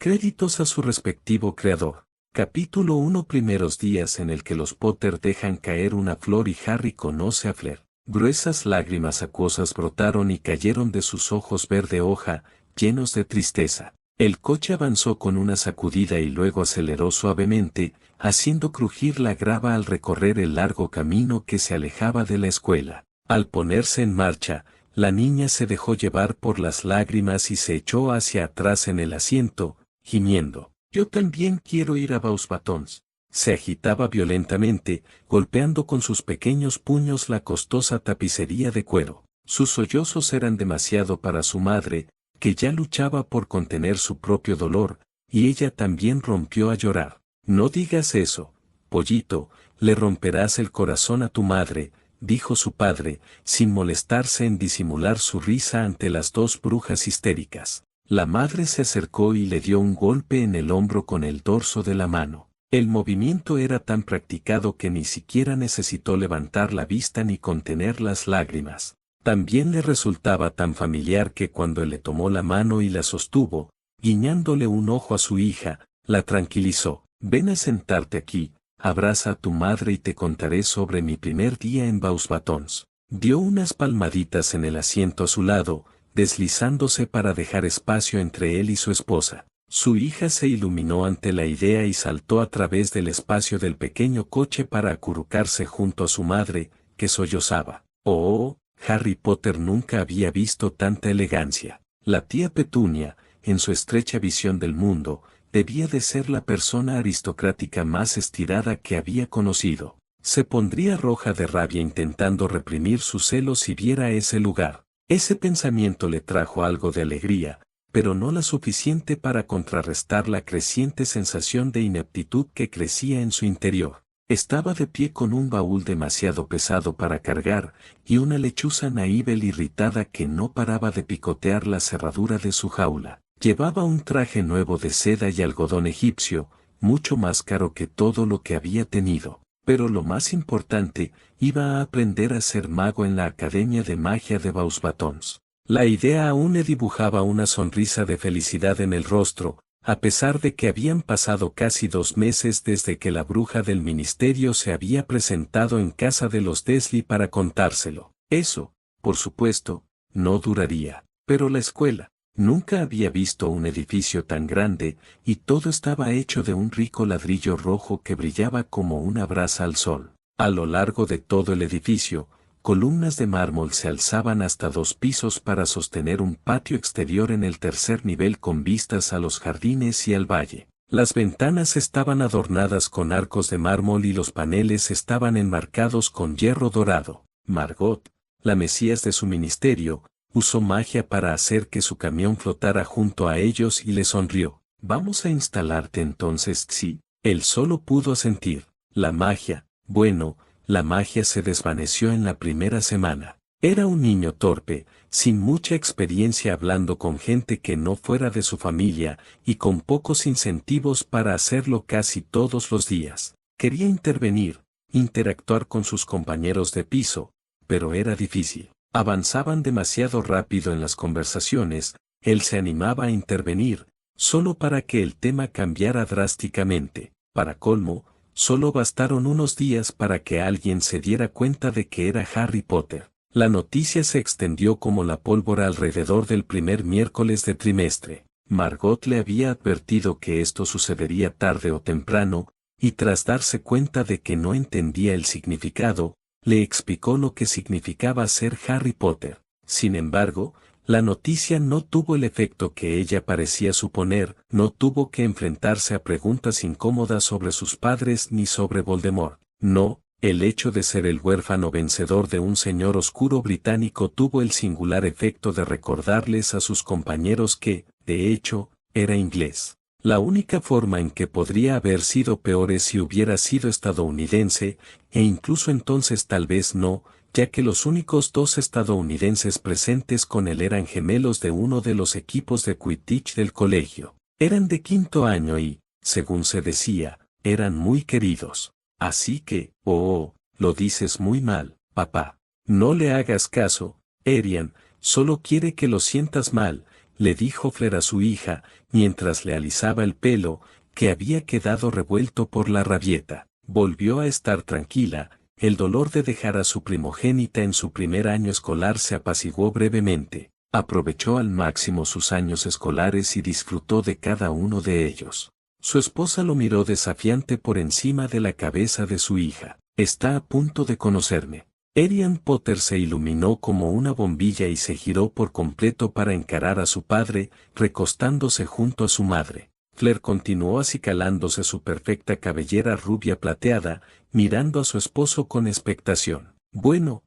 Créditos a su respectivo creador. Capítulo 1. Primeros días en el que los Potter dejan caer una flor y Harry conoce a Fleur. Gruesas lágrimas acuosas brotaron y cayeron de sus ojos verde hoja, llenos de tristeza. El coche avanzó con una sacudida y luego aceleró suavemente, haciendo crujir la grava al recorrer el largo camino que se alejaba de la escuela. Al ponerse en marcha, la niña se dejó llevar por las lágrimas y se echó hacia atrás en el asiento, gimiendo. «Yo también quiero ir a Beauxbatons». Se agitaba violentamente, golpeando con sus pequeños puños la costosa tapicería de cuero. Sus sollozos eran demasiado para su madre, que ya luchaba por contener su propio dolor, y ella también rompió a llorar. «No digas eso, pollito, le romperás el corazón a tu madre», dijo su padre, sin molestarse en disimular su risa ante las dos brujas histéricas. La madre se acercó y le dio un golpe en el hombro con el dorso de la mano. El movimiento era tan practicado que ni siquiera necesitó levantar la vista ni contener las lágrimas. También le resultaba tan familiar que cuando le tomó la mano y la sostuvo, guiñándole un ojo a su hija, la tranquilizó. «Ven a sentarte aquí, abraza a tu madre y te contaré sobre mi primer día en Beauxbatons». Dio unas palmaditas en el asiento a su lado, deslizándose para dejar espacio entre él y su esposa. Su hija se iluminó ante la idea y saltó a través del espacio del pequeño coche para acurrucarse junto a su madre, que sollozaba. Oh, Harry Potter nunca había visto tanta elegancia. La tía Petunia, en su estrecha visión del mundo, debía de ser la persona aristocrática más estirada que había conocido. Se pondría roja de rabia intentando reprimir sus celos si viera ese lugar. Ese pensamiento le trajo algo de alegría, pero no la suficiente para contrarrestar la creciente sensación de ineptitud que crecía en su interior. Estaba de pie con un baúl demasiado pesado para cargar, y una lechuza naível irritada que no paraba de picotear la cerradura de su jaula. Llevaba un traje nuevo de seda y algodón egipcio, mucho más caro que todo lo que había tenido. Pero lo más importante, iba a aprender a ser mago en la Academia de Magia de Beauxbatons. La idea aún le dibujaba una sonrisa de felicidad en el rostro, a pesar de que habían pasado casi 2 meses desde que la bruja del ministerio se había presentado en casa de los Dursley para contárselo. Eso, por supuesto, no duraría. Pero la escuela. Nunca había visto un edificio tan grande, y todo estaba hecho de un rico ladrillo rojo que brillaba como una brasa al sol. A lo largo de todo el edificio, columnas de mármol se alzaban hasta 2 pisos para sostener un patio exterior en el tercer nivel con vistas a los jardines y al valle. Las ventanas estaban adornadas con arcos de mármol y los paneles estaban enmarcados con hierro dorado. Margot, la mesías de su ministerio, usó magia para hacer que su camión flotara junto a ellos y le sonrió. «¿Vamos a instalarte entonces?» Sí, él solo pudo asentir. La magia, bueno, la magia se desvaneció en la primera semana. Era un niño torpe, sin mucha experiencia hablando con gente que no fuera de su familia, y con pocos incentivos para hacerlo casi todos los días. Quería intervenir, interactuar con sus compañeros de piso, pero era difícil. Avanzaban demasiado rápido en las conversaciones, él se animaba a intervenir, solo para que el tema cambiara drásticamente. Para colmo, solo bastaron unos días para que alguien se diera cuenta de que era Harry Potter. La noticia se extendió como la pólvora alrededor del primer miércoles de trimestre. Margot le había advertido que esto sucedería tarde o temprano, y tras darse cuenta de que no entendía el significado, le explicó lo que significaba ser Harry Potter. Sin embargo, la noticia no tuvo el efecto que ella parecía suponer, no tuvo que enfrentarse a preguntas incómodas sobre sus padres ni sobre Voldemort. No, el hecho de ser el huérfano vencedor de un señor oscuro británico tuvo el singular efecto de recordarles a sus compañeros que, de hecho, era inglés. La única forma en que podría haber sido peor es si hubiera sido estadounidense, e incluso entonces tal vez no, ya que los únicos 2 estadounidenses presentes con él eran gemelos de uno de los equipos de Quidditch del colegio. Eran de 5º año y, según se decía, eran muy queridos. Así que, lo dices muy mal, papá. No le hagas caso, Arian, solo quiere que lo sientas mal, le dijo Flair a su hija, mientras le alisaba el pelo, que había quedado revuelto por la rabieta. Volvió a estar tranquila, el dolor de dejar a su primogénita en su primer año escolar se apaciguó brevemente. Aprovechó al máximo sus años escolares y disfrutó de cada uno de ellos. Su esposa lo miró desafiante por encima de la cabeza de su hija. Está a punto de conocerme. Arian Potter se iluminó como una bombilla y se giró por completo para encarar a su padre, recostándose junto a su madre. Flair continuó acicalándose su perfecta cabellera rubia plateada, mirando a su esposo con expectación. Bueno,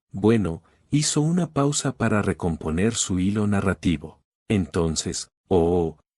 hizo una pausa para recomponer su hilo narrativo. Entonces,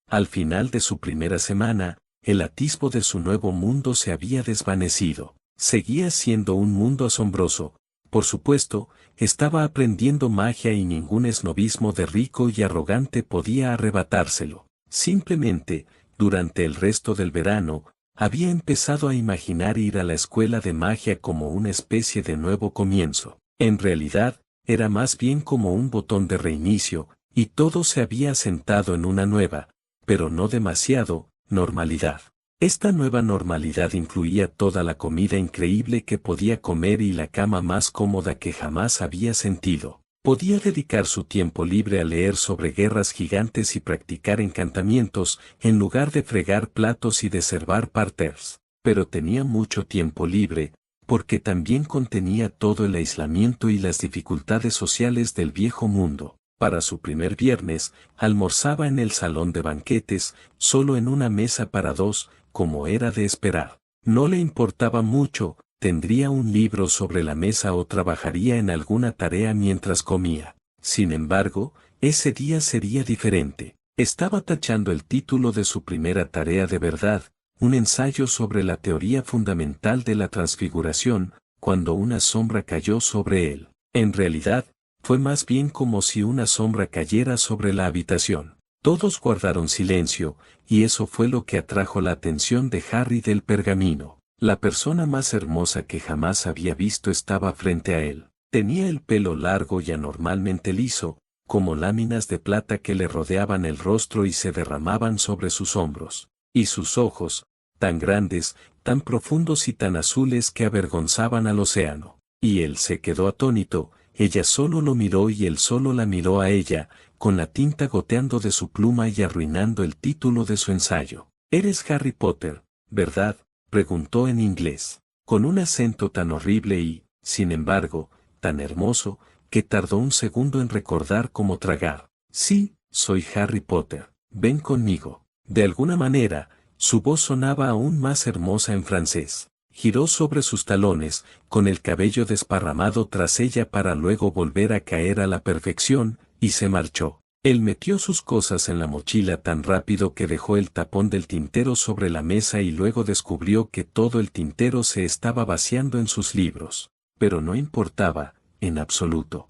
al final de su primera semana, el atisbo de su nuevo mundo se había desvanecido. Seguía siendo un mundo asombroso. Por supuesto, estaba aprendiendo magia y ningún esnobismo de rico y arrogante podía arrebatárselo. Simplemente, durante el resto del verano, había empezado a imaginar ir a la escuela de magia como una especie de nuevo comienzo. En realidad, era más bien como un botón de reinicio, y todo se había asentado en una nueva, pero no demasiado, normalidad. Esta nueva normalidad incluía toda la comida increíble que podía comer y la cama más cómoda que jamás había sentido. Podía dedicar su tiempo libre a leer sobre guerras gigantes y practicar encantamientos, en lugar de fregar platos y de servar parterres. Pero tenía mucho tiempo libre, porque también contenía todo el aislamiento y las dificultades sociales del viejo mundo. Para su primer viernes, almorzaba en el salón de banquetes, solo en una mesa para dos, como era de esperar. No le importaba mucho, tendría un libro sobre la mesa o trabajaría en alguna tarea mientras comía. Sin embargo, ese día sería diferente. Estaba tachando el título de su primera tarea de verdad, un ensayo sobre la teoría fundamental de la transfiguración, cuando una sombra cayó sobre él. En realidad, fue más bien como si una sombra cayera sobre la habitación. Todos guardaron silencio, y eso fue lo que atrajo la atención de Harry del pergamino. La persona más hermosa que jamás había visto estaba frente a él. Tenía el pelo largo y anormalmente liso, como láminas de plata que le rodeaban el rostro y se derramaban sobre sus hombros. Y sus ojos, tan grandes, tan profundos y tan azules que avergonzaban al océano. Y él se quedó atónito, ella solo lo miró y él solo la miró a ella, con la tinta goteando de su pluma y arruinando el título de su ensayo. «Eres Harry Potter, ¿verdad?», preguntó en inglés, con un acento tan horrible y, sin embargo, tan hermoso, que tardó un segundo en recordar cómo tragar. «Sí, soy Harry Potter, ven conmigo». De alguna manera, su voz sonaba aún más hermosa en francés. Giró sobre sus talones, con el cabello desparramado tras ella para luego volver a caer a la perfección, y se marchó. Él metió sus cosas en la mochila tan rápido que dejó el tapón del tintero sobre la mesa y luego descubrió que todo el tintero se estaba vaciando en sus libros. Pero no importaba, en absoluto.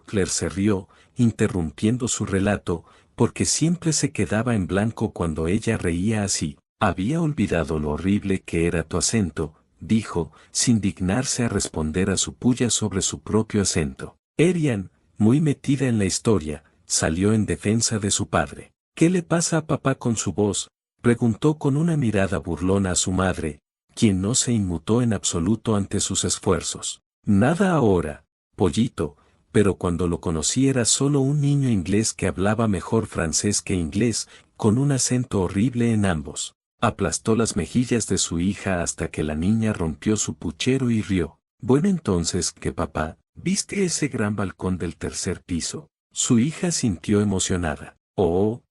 Claire se rió, interrumpiendo su relato, porque siempre se quedaba en blanco cuando ella reía así. «Había olvidado lo horrible que era tu acento», dijo, sin dignarse a responder a su puya sobre su propio acento. Arian, muy metida en la historia, salió en defensa de su padre. «¿Qué le pasa a papá con su voz?», preguntó con una mirada burlona a su madre, quien no se inmutó en absoluto ante sus esfuerzos. «Nada ahora, pollito, pero cuando lo conocí era solo un niño inglés que hablaba mejor francés que inglés, con un acento horrible en ambos». Aplastó las mejillas de su hija hasta que la niña rompió su puchero y rió. «Bueno, entonces, ¿qué, papá? ¿Viste ese gran balcón del tercer piso?». Su hija sintió emocionada.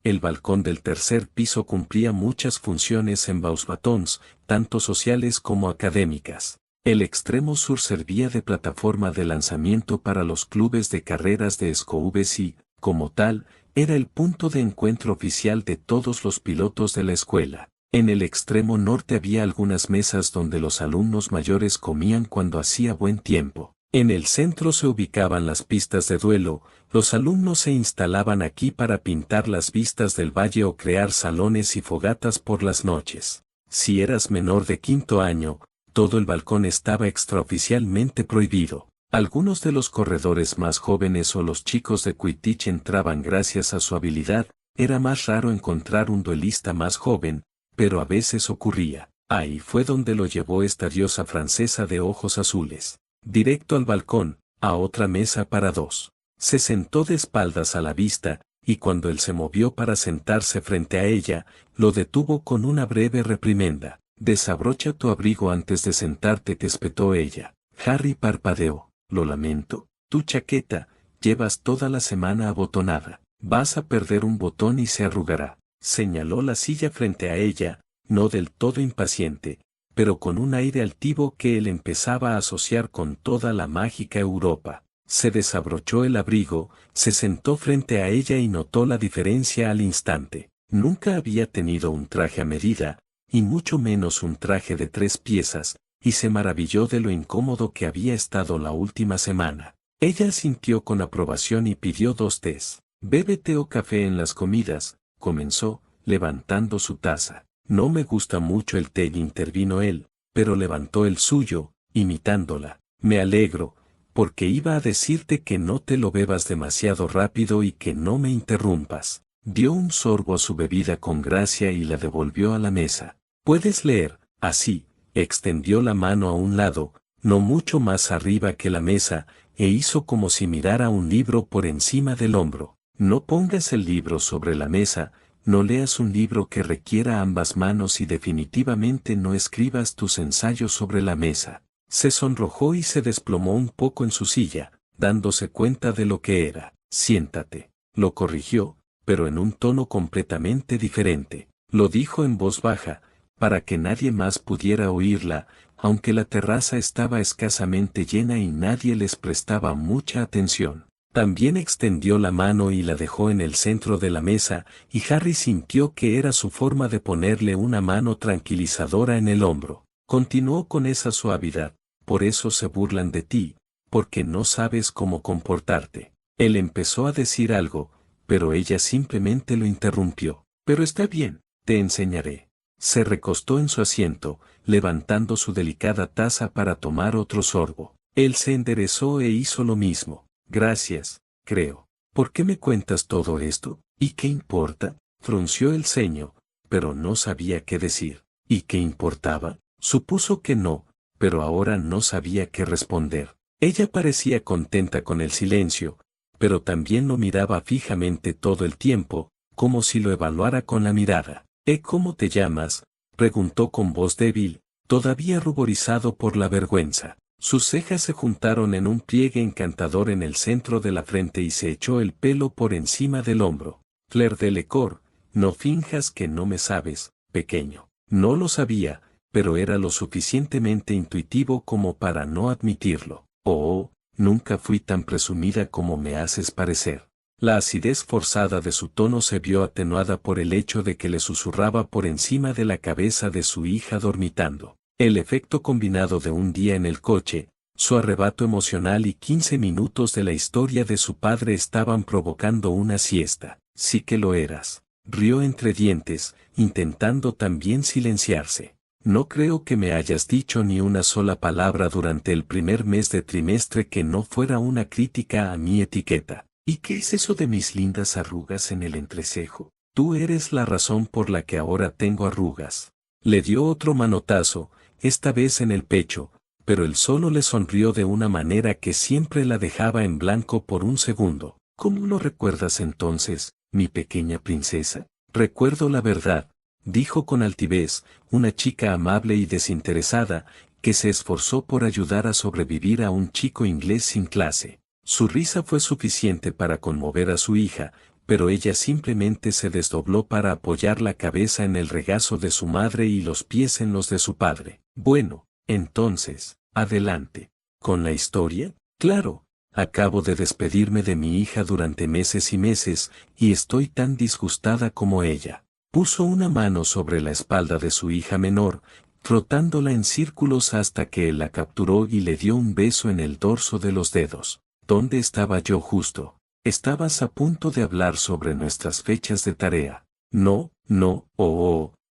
El balcón del tercer piso cumplía muchas funciones en Beauxbatons, tanto sociales como académicas. El extremo sur servía de plataforma de lanzamiento para los clubes de carreras de Scoubs y, como tal, era el punto de encuentro oficial de todos los pilotos de la escuela. En el extremo norte había algunas mesas donde los alumnos mayores comían cuando hacía buen tiempo. En el centro se ubicaban las pistas de duelo, los alumnos se instalaban aquí para pintar las vistas del valle o crear salones y fogatas por las noches. Si eras menor de quinto año, todo el balcón estaba extraoficialmente prohibido. Algunos de los corredores más jóvenes o los chicos de Quidditch entraban gracias a su habilidad, Era más raro encontrar un duelista más joven, pero a veces ocurría. Ahí fue donde lo llevó esta diosa francesa de ojos azules. Directo al balcón, a otra mesa para dos. Se sentó de espaldas a la vista, y cuando él se movió para sentarse frente a ella, lo detuvo con una breve reprimenda. Desabrocha tu abrigo antes de sentarte, te espetó ella. Harry parpadeó. Lo lamento. Tu chaqueta, llevas toda la semana abotonada. Vas a perder un botón y se arrugará. Señaló la silla frente a ella, no del todo impaciente, pero con un aire altivo que él empezaba a asociar con toda la mágica Europa. Se desabrochó el abrigo, se sentó frente a ella y notó la diferencia al instante. Nunca había tenido un traje a medida, y mucho menos un traje de 3 piezas, y se maravilló de lo incómodo que había estado la última semana. Ella sintió con aprobación y pidió 2 tés. Bebe té o café en las comidas, comenzó, levantando su taza. No me gusta mucho el té, intervino él, pero levantó el suyo, imitándola. Me alegro, porque iba a decirte que no te lo bebas demasiado rápido y que no me interrumpas. Dio un sorbo a su bebida con gracia y la devolvió a la mesa. Puedes leer, así, extendió la mano a un lado, no mucho más arriba que la mesa, e hizo como si mirara un libro por encima del hombro. No pongas el libro sobre la mesa, no leas un libro que requiera ambas manos y definitivamente no escribas tus ensayos sobre la mesa. Se sonrojó y se desplomó un poco en su silla, dándose cuenta de lo que era. Siéntate. Lo corrigió, pero en un tono completamente diferente. Lo dijo en voz baja, para que nadie más pudiera oírla, aunque la terraza estaba escasamente llena y nadie les prestaba mucha atención. También extendió la mano y la dejó en el centro de la mesa, y Harry sintió que era su forma de ponerle una mano tranquilizadora en el hombro. Continuó con esa suavidad. Por eso se burlan de ti, porque no sabes cómo comportarte. Él empezó a decir algo, pero ella simplemente lo interrumpió. Pero está bien, te enseñaré. Se recostó en su asiento, levantando su delicada taza para tomar otro sorbo. Él se enderezó e hizo lo mismo. Gracias, creo. ¿Por qué me cuentas todo esto? ¿Y qué importa? Frunció el ceño, pero no sabía qué decir. ¿Y qué importaba? Supuso que no, pero ahora no sabía qué responder. Ella parecía contenta con el silencio, pero también lo miraba fijamente todo el tiempo, como si lo evaluara con la mirada. ¿Cómo te llamas?, preguntó con voz débil, todavía ruborizado por la vergüenza. Sus cejas se juntaron en un pliegue encantador en el centro de la frente y se echó el pelo por encima del hombro. Fleur de Lecor, no finjas que no me sabes, pequeño. No lo sabía, pero era lo suficientemente intuitivo como para no admitirlo. Oh, nunca fui tan presumida como me haces parecer. La acidez forzada de su tono se vio atenuada por el hecho de que le susurraba por encima de la cabeza de su hija dormitando. El efecto combinado de un día en el coche, su arrebato emocional y 15 minutos de la historia de su padre estaban provocando una siesta. Sí que lo eras. Rió entre dientes, intentando también silenciarse. No creo que me hayas dicho ni una sola palabra durante el primer mes de trimestre que no fuera una crítica a mi etiqueta. ¿Y qué es eso de mis lindas arrugas en el entrecejo? Tú eres la razón por la que ahora tengo arrugas. Le dio otro manotazo, esta vez en el pecho, pero él solo le sonrió de una manera que siempre la dejaba en blanco por un segundo. ¿Cómo lo recuerdas entonces, mi pequeña princesa? Recuerdo la verdad, dijo con altivez, una chica amable y desinteresada, que se esforzó por ayudar a sobrevivir a un chico inglés sin clase. Su risa fue suficiente para conmover a su hija, pero ella simplemente se desdobló para apoyar la cabeza en el regazo de su madre y los pies en los de su padre. Bueno, entonces, adelante. ¿Con la historia? Claro, acabo de despedirme de mi hija durante meses y meses, y estoy tan disgustada como ella. Puso una mano sobre la espalda de su hija menor, frotándola en círculos hasta que él la capturó y le dio un beso en el dorso de los dedos. ¿Dónde estaba yo justo? Estabas a punto de hablar sobre nuestras fechas de tarea. No,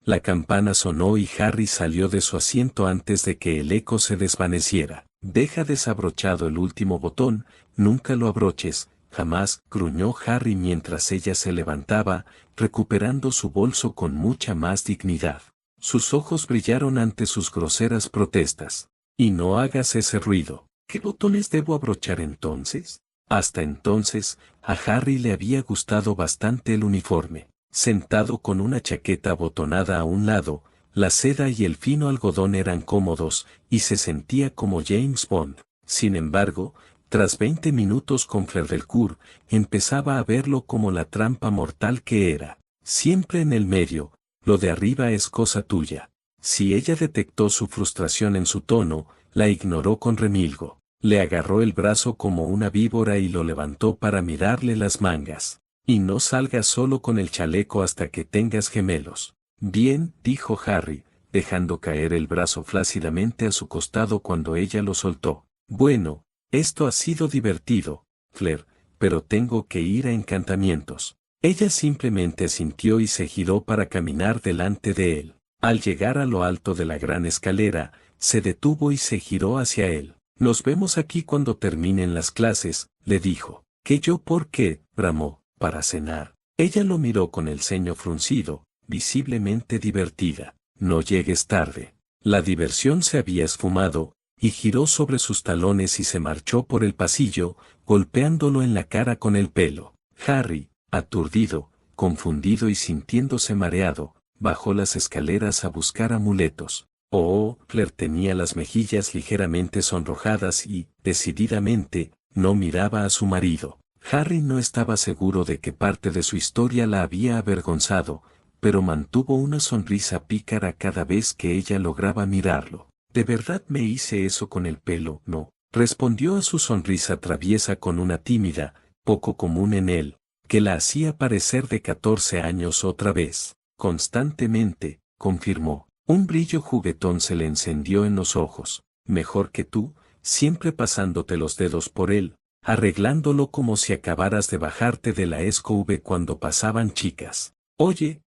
la campana sonó y Harry salió de su asiento antes de que el eco se desvaneciera. Deja desabrochado el último botón, nunca lo abroches, jamás, gruñó Harry mientras ella se levantaba, recuperando su bolso con mucha más dignidad. Sus ojos brillaron ante sus groseras protestas. Y no hagas ese ruido. ¿Qué botones debo abrochar entonces? Hasta entonces, a Harry le había gustado bastante el uniforme. Sentado con una chaqueta abotonada a un lado, la seda y el fino algodón eran cómodos, y se sentía como James Bond. Sin embargo, tras 20 minutos con Fleur Delacour, empezaba a verlo como la trampa mortal que era. Siempre en el medio, lo de arriba es cosa tuya. Si ella detectó su frustración en su tono, la ignoró con remilgo. Le agarró el brazo como una víbora y lo levantó para mirarle las mangas. Y no salgas solo con el chaleco hasta que tengas gemelos. Bien, dijo Harry, dejando caer el brazo flácidamente a su costado cuando ella lo soltó. Bueno, esto ha sido divertido, Fleur, pero tengo que ir a encantamientos. Ella simplemente asintió y se giró para caminar delante de él. Al llegar a lo alto de la gran escalera, se detuvo y se giró hacia él. Nos vemos aquí cuando terminen las clases, le dijo. ¿Que yo por qué? Bramó. Para cenar. Ella lo miró con el ceño fruncido, visiblemente divertida. No llegues tarde. La diversión se había esfumado, y giró sobre sus talones y se marchó por el pasillo, golpeándolo en la cara con el pelo. Harry, aturdido, confundido y sintiéndose mareado, bajó las escaleras a buscar amuletos. Fleur tenía las mejillas ligeramente sonrojadas y, decididamente, no miraba a su marido. Harry no estaba seguro de que parte de su historia la había avergonzado, pero mantuvo una sonrisa pícara cada vez que ella lograba mirarlo. ¿De verdad me hice eso con el pelo? No, respondió a su sonrisa traviesa con una tímida, poco común en él, que la hacía parecer de 14 años otra vez. Constantemente, confirmó. Un brillo juguetón se le encendió en los ojos. Mejor que tú, siempre pasándote los dedos por él, arreglándolo como si acabaras de bajarte de la SQV cuando pasaban chicas. Oye,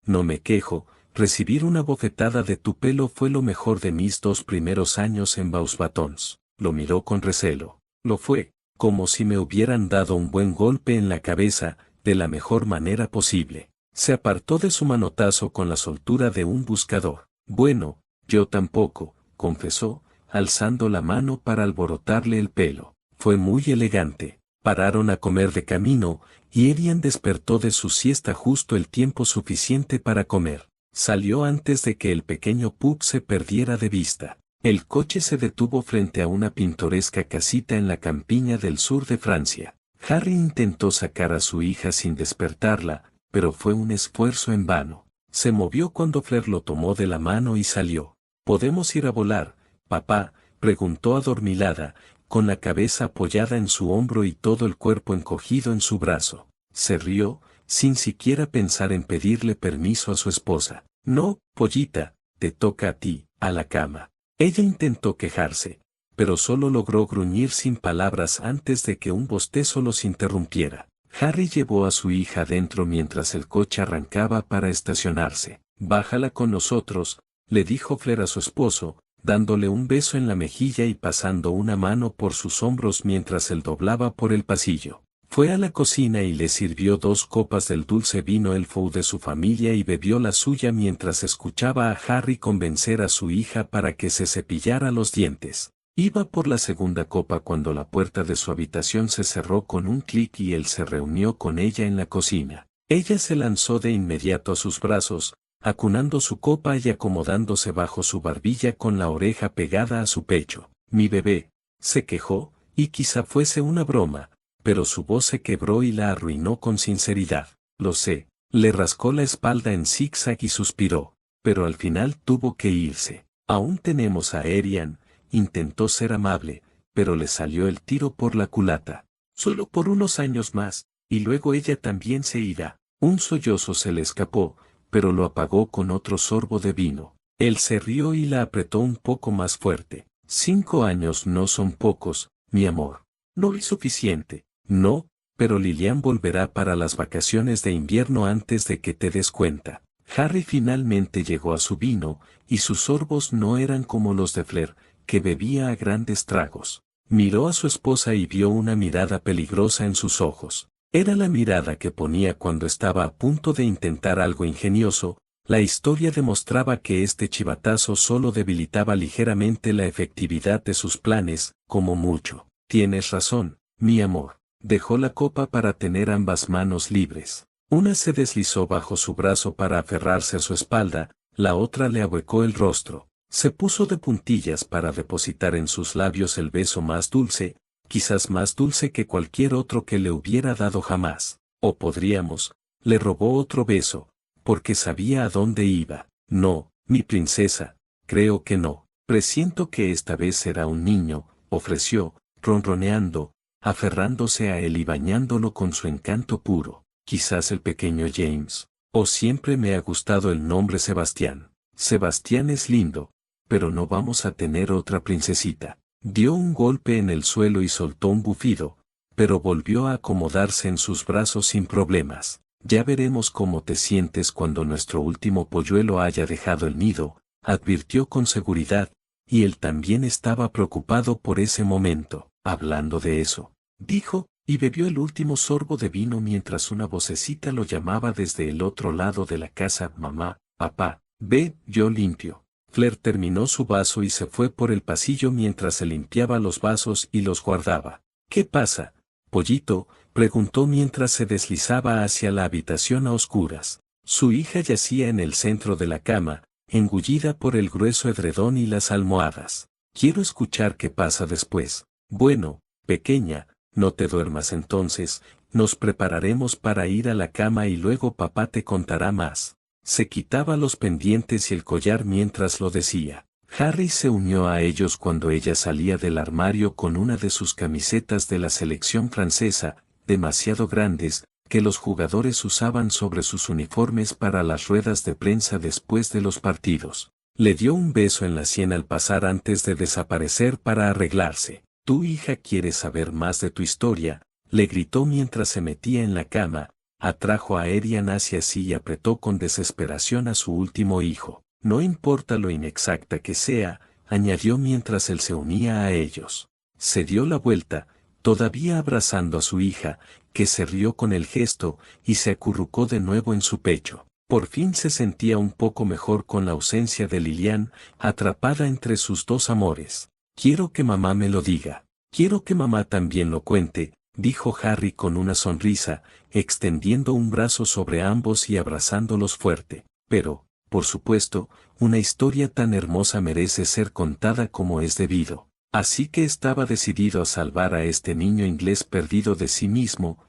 no me quejo, recibir una bofetada de tu pelo fue lo mejor de mis 2 primeros años en Beauxbatons. Lo miró con recelo. Lo fue, como si me hubieran dado un buen golpe en la cabeza, de la mejor manera posible. Se apartó de su manotazo con la soltura de un buscador. Bueno, yo tampoco, confesó, alzando la mano para alborotarle el pelo. Fue muy elegante. Pararon a comer de camino, y Arian despertó de su siesta justo el tiempo suficiente para comer. Salió antes de que el pequeño Puck se perdiera de vista. El coche se detuvo frente a una pintoresca casita en la campiña del sur de Francia. Harry intentó sacar a su hija sin despertarla, pero fue un esfuerzo en vano. Se movió cuando Fleur lo tomó de la mano y salió. ¿Podemos ir a volar, papá?, preguntó adormilada, con la cabeza apoyada en su hombro y todo el cuerpo encogido en su brazo. Se rió, sin siquiera pensar en pedirle permiso a su esposa. No, pollita, te toca a ti, a la cama. Ella intentó quejarse, pero solo logró gruñir sin palabras antes de que un bostezo los interrumpiera. Harry llevó a su hija dentro mientras el coche arrancaba para estacionarse. Bájala con nosotros, le dijo Fleur a su esposo, dándole un beso en la mejilla y pasando una mano por sus hombros mientras él doblaba por el pasillo. Fue a la cocina y le sirvió 2 copas del dulce vino elfo de su familia y bebió la suya mientras escuchaba a Harry convencer a su hija para que se cepillara los dientes. Iba por la segunda copa cuando la puerta de su habitación se cerró con un clic y él se reunió con ella en la cocina. Ella se lanzó de inmediato a sus brazos, acunando su copa y acomodándose bajo su barbilla con la oreja pegada a su pecho. Mi bebé, se quejó, y quizá fuese una broma, pero su voz se quebró y la arruinó con sinceridad. Lo sé, le rascó la espalda en zigzag y suspiró, pero al final tuvo que irse. Aún tenemos a Arian. Intentó ser amable, pero le salió el tiro por la culata. Solo por unos años más, y luego ella también se irá. Un sollozo se le escapó, pero lo apagó con otro sorbo de vino. Él se rió y la apretó un poco más fuerte. 5 años no son pocos, mi amor. No es suficiente. No, pero Lilian volverá para las vacaciones de invierno antes de que te des cuenta. Harry finalmente llegó a su vino, y sus sorbos no eran como los de Fleur, que bebía a grandes tragos. Miró a su esposa y vio una mirada peligrosa en sus ojos. Era la mirada que ponía cuando estaba a punto de intentar algo ingenioso. La historia demostraba que este chivatazo solo debilitaba ligeramente la efectividad de sus planes, como mucho. Tienes razón, mi amor. Dejó la copa para tener ambas manos libres. Una se deslizó bajo su brazo para aferrarse a su espalda, la otra le ahuecó el rostro. Se puso de puntillas para depositar en sus labios el beso más dulce, quizás más dulce que cualquier otro que le hubiera dado jamás. O podríamos, le robó otro beso, porque sabía a dónde iba. No, mi princesa, creo que no. Presiento que esta vez será un niño, ofreció, ronroneando, aferrándose a él y bañándolo con su encanto puro. Quizás el pequeño James. O siempre me ha gustado el nombre Sebastián. Sebastián es lindo, pero no vamos a tener otra princesita. Dio un golpe en el suelo y soltó un bufido, pero volvió a acomodarse en sus brazos sin problemas. Ya veremos cómo te sientes cuando nuestro último polluelo haya dejado el nido, advirtió con seguridad, y él también estaba preocupado por ese momento. Hablando de eso, dijo, y bebió el último sorbo de vino mientras una vocecita lo llamaba desde el otro lado de la casa. Mamá, papá, ve, yo limpio. Fleur terminó su vaso y se fue por el pasillo mientras se limpiaba los vasos y los guardaba. ¿Qué pasa, pollito?, preguntó mientras se deslizaba hacia la habitación a oscuras. Su hija yacía en el centro de la cama, engullida por el grueso edredón y las almohadas. Quiero escuchar qué pasa después. Bueno, pequeña, no te duermas entonces, nos prepararemos para ir a la cama y luego papá te contará más. Se quitaba los pendientes y el collar mientras lo decía. Harry se unió a ellos cuando ella salía del armario con una de sus camisetas de la selección francesa, demasiado grandes, que los jugadores usaban sobre sus uniformes para las ruedas de prensa después de los partidos. Le dio un beso en la sien al pasar antes de desaparecer para arreglarse. Tu hija quiere saber más de tu historia, le gritó mientras se metía en la cama. Atrajo a Arian hacia sí y apretó con desesperación a su último hijo. No importa lo inexacta que sea, añadió mientras él se unía a ellos. Se dio la vuelta, todavía abrazando a su hija, que se rió con el gesto, y se acurrucó de nuevo en su pecho. Por fin se sentía un poco mejor con la ausencia de Lilian, atrapada entre sus dos amores. Quiero que mamá me lo diga. Quiero que mamá también lo cuente, dijo Harry con una sonrisa, extendiendo un brazo sobre ambos y abrazándolos fuerte. Pero, por supuesto, una historia tan hermosa merece ser contada como es debido. Así que estaba decidido a salvar a este niño inglés perdido de sí mismo.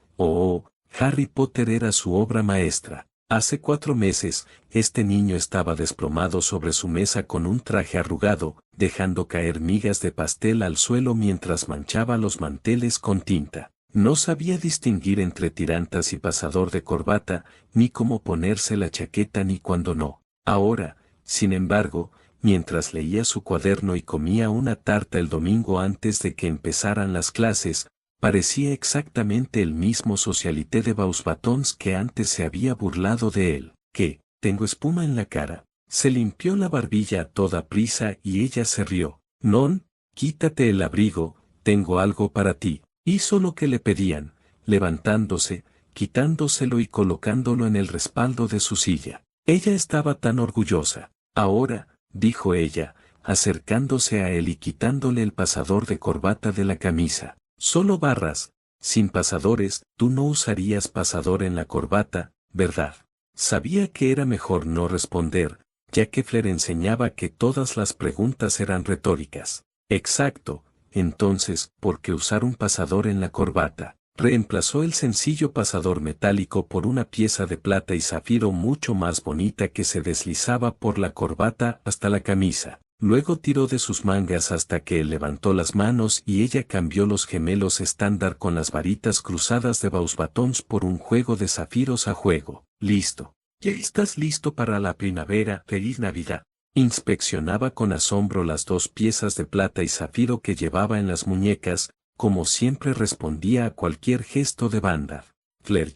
Harry Potter era su obra maestra. Hace 4 meses, este niño estaba desplomado sobre su mesa con un traje arrugado, dejando caer migas de pastel al suelo mientras manchaba los manteles con tinta. No sabía distinguir entre tirantas y pasador de corbata, ni cómo ponerse la chaqueta ni cuándo no. Ahora, sin embargo, mientras leía su cuaderno y comía una tarta el domingo antes de que empezaran las clases, parecía exactamente el mismo socialité de Beauxbatons que antes se había burlado de él. ¿Qué? Tengo espuma en la cara. Se limpió la barbilla a toda prisa y ella se rió. Non, quítate el abrigo, tengo algo para ti. Hizo lo que le pedían, levantándose, quitándoselo y colocándolo en el respaldo de su silla. Ella estaba tan orgullosa. Ahora, dijo ella, acercándose a él y quitándole el pasador de corbata de la camisa. Solo barras, sin pasadores. Tú no usarías pasador en la corbata, ¿verdad? Sabía que era mejor no responder, ya que Fleur enseñaba que todas las preguntas eran retóricas. Exacto, entonces, ¿por qué usar un pasador en la corbata? Reemplazó el sencillo pasador metálico por una pieza de plata y zafiro mucho más bonita que se deslizaba por la corbata hasta la camisa. Luego tiró de sus mangas hasta que él levantó las manos y ella cambió los gemelos estándar con las varitas cruzadas de Beauxbatons por un juego de zafiros a juego. Listo. ¿Ya estás listo para la primavera? ¡Feliz Navidad! Inspeccionaba con asombro las 2 piezas de plata y zafiro que llevaba en las muñecas, como siempre respondía a cualquier gesto de Bandar. Fleur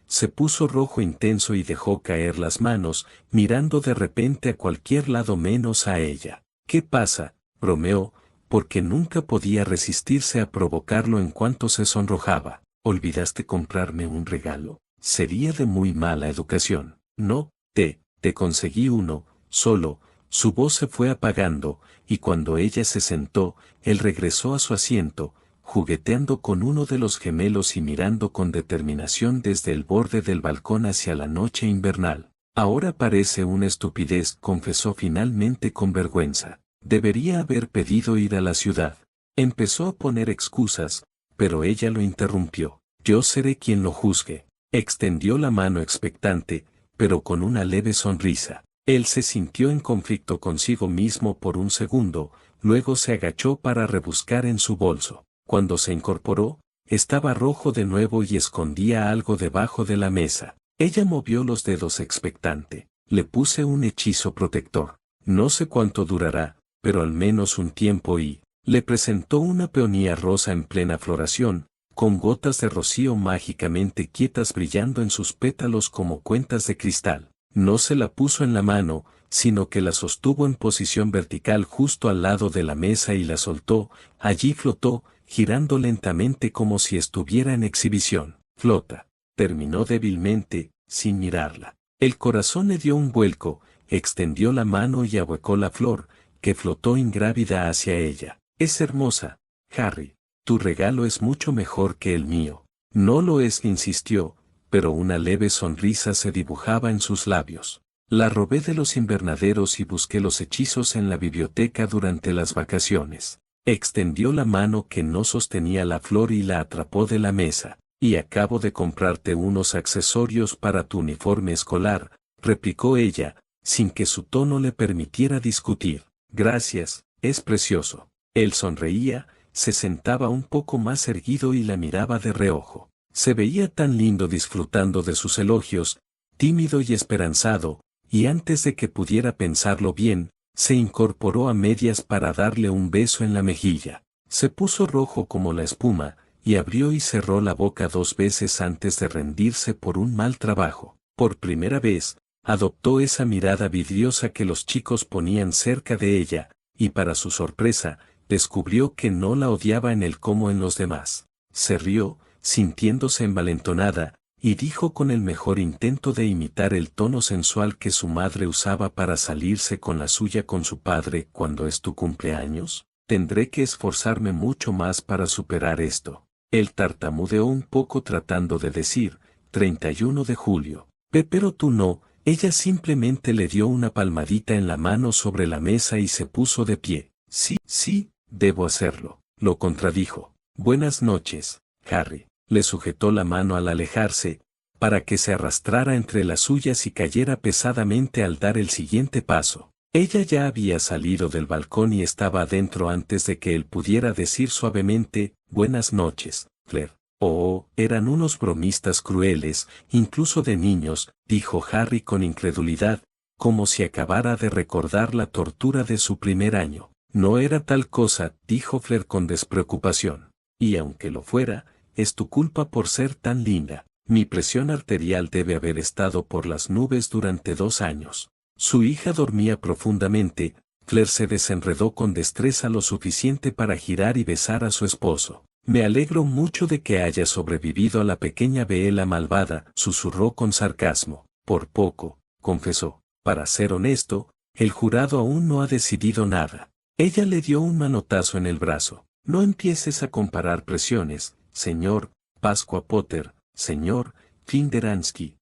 se puso rojo intenso y dejó caer las manos, mirando de repente a cualquier lado menos a ella. ¿Qué pasa? Bromeó, porque nunca podía resistirse a provocarlo en cuanto se sonrojaba. ¿Olvidaste comprarme un regalo? Sería de muy mala educación. No, te conseguí uno, solo. Su voz se fue apagando, y cuando ella se sentó, él regresó a su asiento, jugueteando con uno de los gemelos y mirando con determinación desde el borde del balcón hacia la noche invernal. Ahora parece una estupidez, confesó finalmente con vergüenza. Debería haber pedido ir a la ciudad. Empezó a poner excusas, pero ella lo interrumpió. Yo seré quien lo juzgue. Extendió la mano expectante, pero con una leve sonrisa. Él se sintió en conflicto consigo mismo por un segundo, luego se agachó para rebuscar en su bolso. Cuando se incorporó, estaba rojo de nuevo y escondía algo debajo de la mesa. Ella movió los dedos expectante. Le puse un hechizo protector. No sé cuánto durará, pero al menos un tiempo y... Le presentó una peonía rosa en plena floración, con gotas de rocío mágicamente quietas brillando en sus pétalos como cuentas de cristal. No se la puso en la mano, sino que la sostuvo en posición vertical justo al lado de la mesa y la soltó. Allí flotó, girando lentamente como si estuviera en exhibición. Flota. Terminó débilmente, sin mirarla. El corazón le dio un vuelco, extendió la mano y ahuecó la flor, que flotó ingrávida hacia ella. Es hermosa, Harry. Tu regalo es mucho mejor que el mío. No lo es, insistió, pero una leve sonrisa se dibujaba en sus labios. La robé de los invernaderos y busqué los hechizos en la biblioteca durante las vacaciones. Extendió la mano que no sostenía la flor y la atrapó de la mesa. Y acabo de comprarte unos accesorios para tu uniforme escolar, replicó ella, sin que su tono le permitiera discutir. Gracias, es precioso. Él sonreía, se sentaba un poco más erguido y la miraba de reojo. Se veía tan lindo disfrutando de sus elogios, tímido y esperanzado, y antes de que pudiera pensarlo bien, se incorporó a medias para darle un beso en la mejilla. Se puso rojo como la espuma, y abrió y cerró la boca 2 veces antes de rendirse por un mal trabajo. Por primera vez, adoptó esa mirada vidriosa que los chicos ponían cerca de ella, y para su sorpresa, descubrió que no la odiaba en él como en los demás. Se rió, sintiéndose envalentonada, y dijo con el mejor intento de imitar el tono sensual que su madre usaba para salirse con la suya con su padre cuando es tu cumpleaños, tendré que esforzarme mucho más para superar esto. Él tartamudeó un poco tratando de decir, 31 de julio. Pero tú no, ella simplemente le dio una palmadita en la mano sobre la mesa y se puso de pie. Sí, debo hacerlo, lo contradijo. Buenas noches, Harry. Le sujetó la mano al alejarse, para que se arrastrara entre las suyas y cayera pesadamente al dar el siguiente paso. Ella ya había salido del balcón y estaba adentro antes de que él pudiera decir suavemente, buenas noches, Claire. Oh, eran unos bromistas crueles, incluso de niños, dijo Harry con incredulidad, como si acabara de recordar la tortura de su primer año. No era tal cosa, dijo Claire con despreocupación. Y aunque lo fuera, es tu culpa por ser tan linda. Mi presión arterial debe haber estado por las nubes durante 2 años. Su hija dormía profundamente. Claire se desenredó con destreza lo suficiente para girar y besar a su esposo. Me alegro mucho de que haya sobrevivido a la pequeña Bella malvada, susurró con sarcasmo. Por poco, confesó. Para ser honesto, el jurado aún no ha decidido nada. Ella le dio un manotazo en el brazo. No empieces a comparar presiones, señor Pascua Potter, señor Finderansky.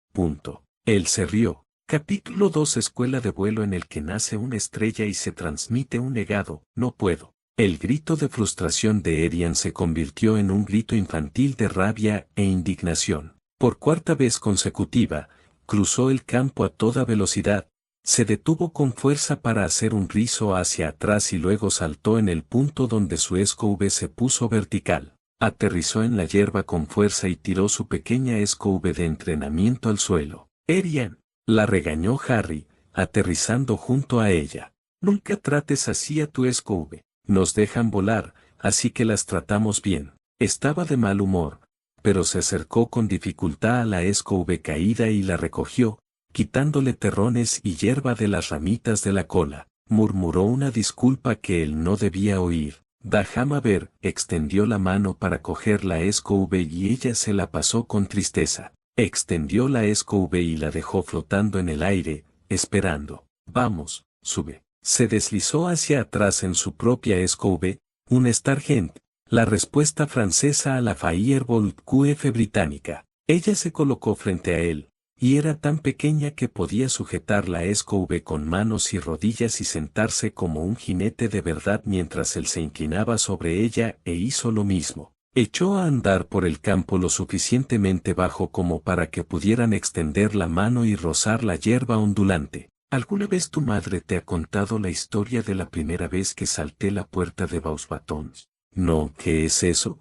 Él se rió. Capítulo 2. Escuela de vuelo en el que nace una estrella y se transmite un legado. No puedo. El grito de frustración de Erian se convirtió en un grito infantil de rabia e indignación. Por 4ª vez consecutiva, cruzó el campo a toda velocidad, se detuvo con fuerza para hacer un rizo hacia atrás y luego saltó en el punto donde su escove se puso vertical. Aterrizó en la hierba con fuerza y tiró su pequeña escove de entrenamiento al suelo. Erian, la regañó Harry, aterrizando junto a ella. Nunca trates así a tu escove. Nos dejan volar, así que las tratamos bien. Estaba de mal humor, pero se acercó con dificultad a la escove caída y la recogió, quitándole terrones y hierba de las ramitas de la cola. Murmuró una disculpa que él no debía oír. Déjame ver, extendió la mano para coger la SKV y ella se la pasó con tristeza. Extendió la SKV y la dejó flotando en el aire, esperando. Vamos, sube. Se deslizó hacia atrás en su propia SKV, un Stargent, la respuesta francesa a la Firebolt QF británica. Ella se colocó frente a él, y era tan pequeña que podía sujetar la SKV con manos y rodillas y sentarse como un jinete de verdad mientras él se inclinaba sobre ella e hizo lo mismo. Echó a andar por el campo lo suficientemente bajo como para que pudieran extender la mano y rozar la hierba ondulante. ¿Alguna vez tu madre te ha contado la historia de la primera vez que salté la puerta de Beauxbatons? No, ¿qué es eso?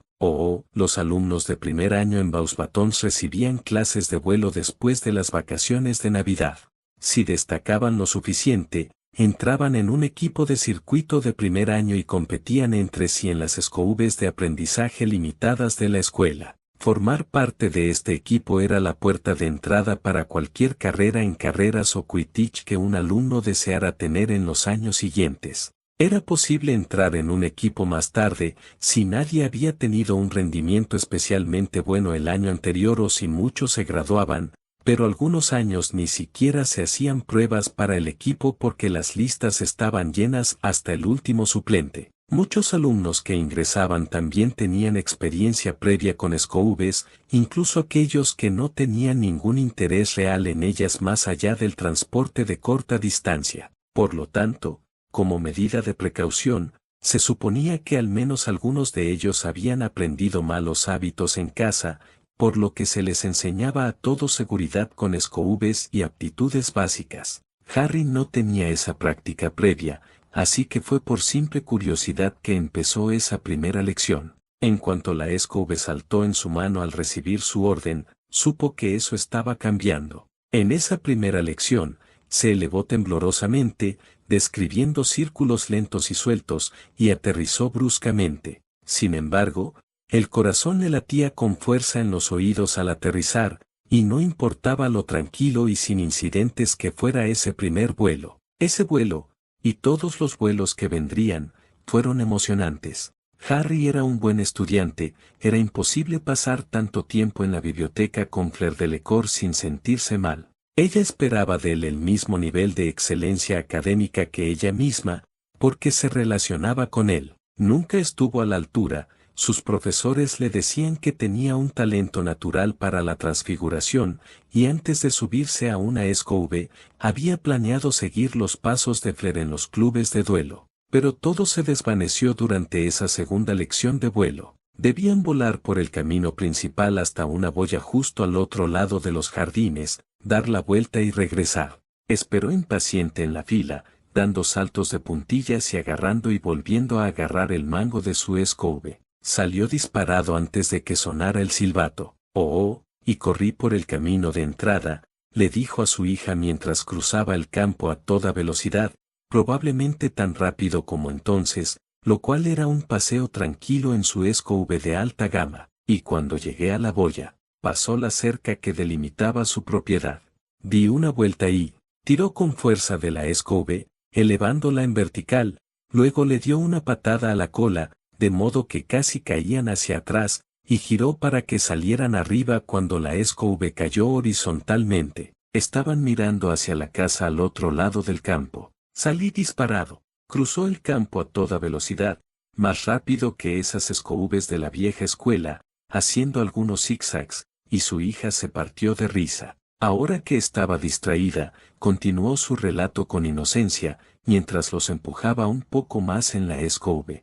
Los alumnos de primer año en Beauxbatons recibían clases de vuelo después de las vacaciones de Navidad. Si destacaban lo suficiente, entraban en un equipo de circuito de primer año y competían entre sí en las SKVs de aprendizaje limitadas de la escuela. Formar parte de este equipo era la puerta de entrada para cualquier carrera en carreras o Quidditch que un alumno deseara tener en los años siguientes. Era posible entrar en un equipo más tarde, si nadie había tenido un rendimiento especialmente bueno el año anterior o si muchos se graduaban, pero algunos años ni siquiera se hacían pruebas para el equipo porque las listas estaban llenas hasta el último suplente. Muchos alumnos que ingresaban también tenían experiencia previa con SKVs, incluso aquellos que no tenían ningún interés real en ellas más allá del transporte de corta distancia. Por lo tanto, como medida de precaución, se suponía que al menos algunos de ellos habían aprendido malos hábitos en casa, por lo que se les enseñaba a todos seguridad con SKVs y aptitudes básicas. Harry no tenía esa práctica previa, así que fue por simple curiosidad que empezó esa primera lección. En cuanto la SKV saltó en su mano al recibir su orden, supo que eso estaba cambiando. En esa primera lección, se elevó temblorosamente, describiendo círculos lentos y sueltos, y aterrizó bruscamente. Sin embargo, el corazón le latía con fuerza en los oídos al aterrizar, y no importaba lo tranquilo y sin incidentes que fuera ese primer vuelo. Ese vuelo, y todos los vuelos que vendrían, fueron emocionantes. Harry era un buen estudiante, era imposible pasar tanto tiempo en la biblioteca con Fleur Delacour sin sentirse mal. Ella esperaba de él el mismo nivel de excelencia académica que ella misma, porque se relacionaba con él. Nunca estuvo a la altura, sus profesores le decían que tenía un talento natural para la transfiguración, y antes de subirse a una SKV, había planeado seguir los pasos de Fleur en los clubes de duelo. Pero todo se desvaneció durante esa segunda lección de vuelo. Debían volar por el camino principal hasta una boya justo al otro lado de los jardines, dar la vuelta y regresar. Esperó impaciente en la fila, dando saltos de puntillas y agarrando y volviendo a agarrar el mango de su SKV. Salió disparado antes de que sonara el silbato. Y corrí por el camino de entrada, le dijo a su hija mientras cruzaba el campo a toda velocidad, probablemente tan rápido como entonces, lo cual era un paseo tranquilo en su SKV de alta gama, y cuando llegué a la boya, pasó la cerca que delimitaba su propiedad. Di una vuelta y tiró con fuerza de la SKV, elevándola en vertical, luego le dio una patada a la cola, de modo que casi caían hacia atrás, y giró para que salieran arriba cuando la SKV cayó horizontalmente. Estaban mirando hacia la casa al otro lado del campo. Salí disparado. Cruzó el campo a toda velocidad, más rápido que esas SKVs de la vieja escuela, haciendo algunos zigzags, y su hija se partió de risa. Ahora que estaba distraída, continuó su relato con inocencia, mientras los empujaba un poco más en la SKV.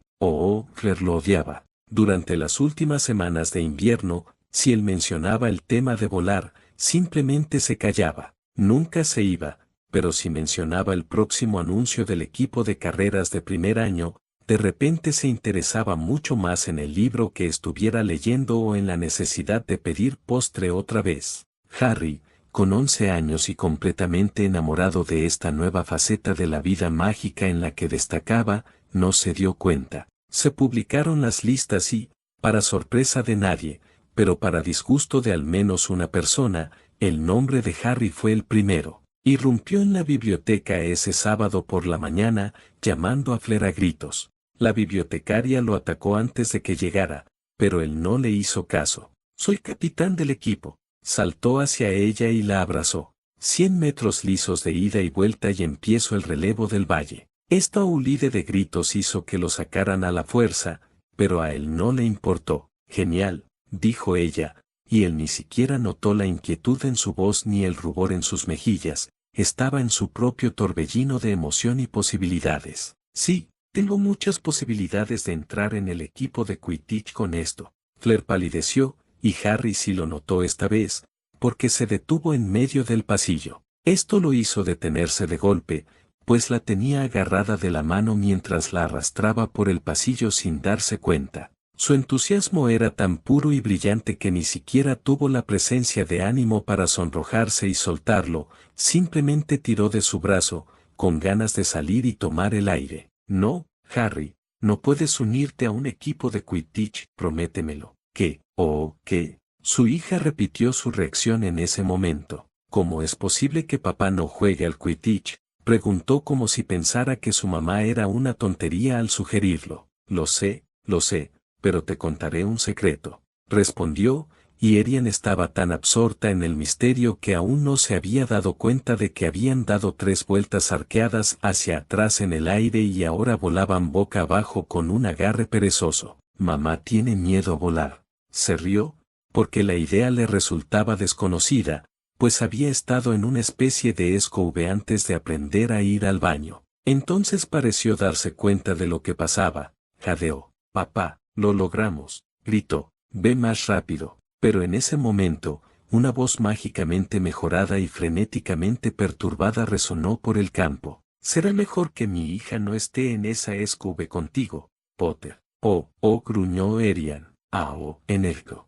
Fleur lo odiaba. Durante las últimas semanas de invierno, si él mencionaba el tema de volar, simplemente se callaba. Nunca se iba, pero si mencionaba el próximo anuncio del equipo de carreras de primer año, de repente se interesaba mucho más en el libro que estuviera leyendo o en la necesidad de pedir postre otra vez. Harry, con 11 años y completamente enamorado de esta nueva faceta de la vida mágica en la que destacaba, no se dio cuenta. Se publicaron las listas y, para sorpresa de nadie, pero para disgusto de al menos una persona, el nombre de Harry fue el primero. Irrumpió en la biblioteca ese sábado por la mañana, llamando a Fleur a gritos. La bibliotecaria lo atacó antes de que llegara, pero él no le hizo caso. Soy capitán del equipo. Saltó hacia ella y la abrazó. 100 metros lisos de ida y vuelta y empiezo el relevo del valle. Esta ulide de gritos hizo que lo sacaran a la fuerza, pero a él no le importó. Genial, dijo ella, y él ni siquiera notó la inquietud en su voz ni el rubor en sus mejillas, estaba en su propio torbellino de emoción y posibilidades. Sí, tengo muchas posibilidades de entrar en el equipo de Quidditch con esto. Fleur palideció, y Harry sí lo notó esta vez, porque se detuvo en medio del pasillo. Esto lo hizo detenerse de golpe, pues la tenía agarrada de la mano mientras la arrastraba por el pasillo sin darse cuenta. Su entusiasmo era tan puro y brillante que ni siquiera tuvo la presencia de ánimo para sonrojarse y soltarlo, simplemente tiró de su brazo, con ganas de salir y tomar el aire. No, Harry, no puedes unirte a un equipo de Quidditch, prométemelo. ¿Qué? ¿Oh, qué? Su hija repitió su reacción en ese momento. ¿Cómo es posible que papá no juegue al Quidditch? Preguntó como si pensara que su mamá era una tontería al sugerirlo. Lo sé, pero te contaré un secreto. Respondió, y Arian estaba tan absorta en el misterio que aún no se había dado cuenta de que habían dado 3 vueltas arqueadas hacia atrás en el aire y ahora volaban boca abajo con un agarre perezoso. Mamá tiene miedo a volar. Se rió, porque la idea le resultaba desconocida, pues había estado en una especie de escove antes de aprender a ir al baño. Entonces pareció darse cuenta de lo que pasaba. Jadeó. Papá, lo logramos, gritó. Ve más rápido. Pero en ese momento, una voz mágicamente mejorada y frenéticamente perturbada resonó por el campo. Será mejor que mi hija no esté en esa escove contigo, Potter. Gruñó Arian. Enérgico.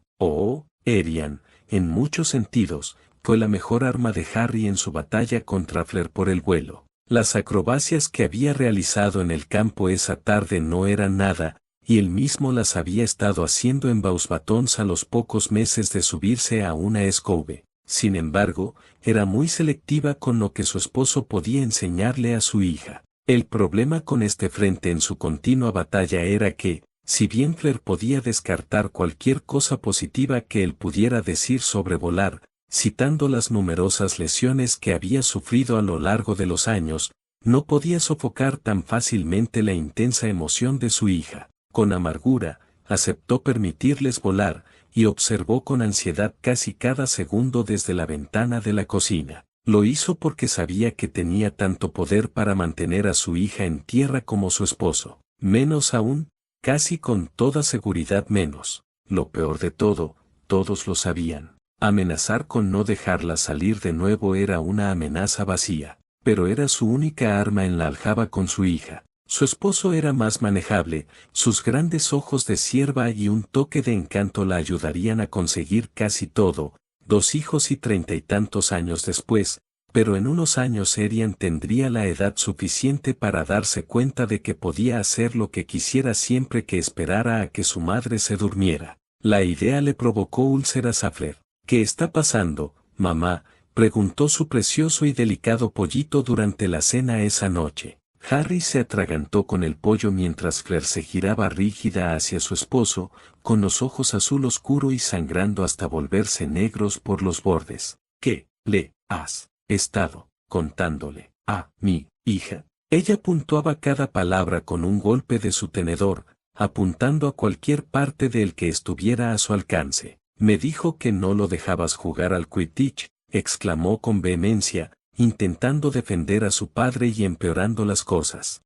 Arian, en muchos sentidos, fue la mejor arma de Harry en su batalla contra Fleur por el vuelo. Las acrobacias que había realizado en el campo esa tarde no eran nada, y él mismo las había estado haciendo en Beauxbatons a los pocos meses de subirse a una escove. Sin embargo, era muy selectiva con lo que su esposo podía enseñarle a su hija. El problema con este frente en su continua batalla era que, si bien Fleur podía descartar cualquier cosa positiva que él pudiera decir sobre volar, citando las numerosas lesiones que había sufrido a lo largo de los años, no podía sofocar tan fácilmente la intensa emoción de su hija. Con amargura, aceptó permitirles volar, y observó con ansiedad casi cada segundo desde la ventana de la cocina. Lo hizo porque sabía que tenía tanto poder para mantener a su hija en tierra como su esposo. Menos aún, casi con toda seguridad menos. Lo peor de todo, todos lo sabían. Amenazar con no dejarla salir de nuevo era una amenaza vacía, pero era su única arma en la aljaba con su hija. Su esposo era más manejable, sus grandes ojos de cierva y un toque de encanto la ayudarían a conseguir casi todo, 2 hijos y 30 y tantos años después, pero en unos años Arian tendría la edad suficiente para darse cuenta de que podía hacer lo que quisiera siempre que esperara a que su madre se durmiera. La idea le provocó úlceras a Fleur. ¿Qué está pasando, mamá?, preguntó su precioso y delicado pollito durante la cena esa noche. Harry se atragantó con el pollo mientras Fleur se giraba rígida hacia su esposo, con los ojos azul oscuro y sangrando hasta volverse negros por los bordes. ¿Qué le has estado contándole a mi hija? Ella puntuaba cada palabra con un golpe de su tenedor, apuntando a cualquier parte del que estuviera a su alcance. Me dijo que no lo dejabas jugar al Quidditch, exclamó con vehemencia, intentando defender a su padre y empeorando las cosas.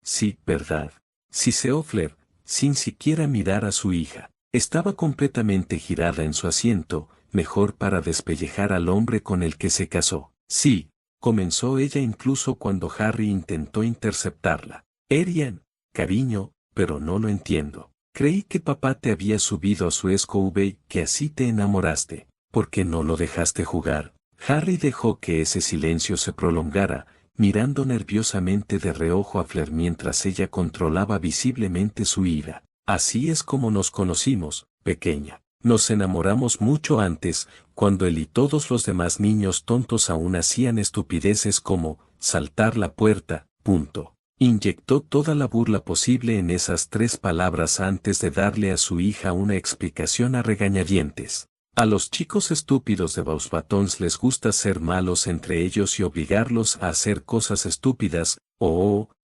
Sí, verdad. Siseó Fleur, sin siquiera mirar a su hija. Estaba completamente girada en su asiento, mejor para despellejar al hombre con el que se casó. Sí, comenzó ella incluso cuando Harry intentó interceptarla. Arian, cariño, pero no lo entiendo. Creí que papá te había subido a su escove y que así te enamoraste. ¿Por qué no lo dejaste jugar? Harry dejó que ese silencio se prolongara, mirando nerviosamente de reojo a Fleur mientras ella controlaba visiblemente su ira. Así es como nos conocimos, pequeña. Nos enamoramos mucho antes, cuando él y todos los demás niños tontos aún hacían estupideces como saltar la puerta, punto. Inyectó toda la burla posible en esas 3 palabras antes de darle a su hija una explicación a regañadientes. A los chicos estúpidos de Beauxbatons les gusta ser malos entre ellos y obligarlos a hacer cosas estúpidas.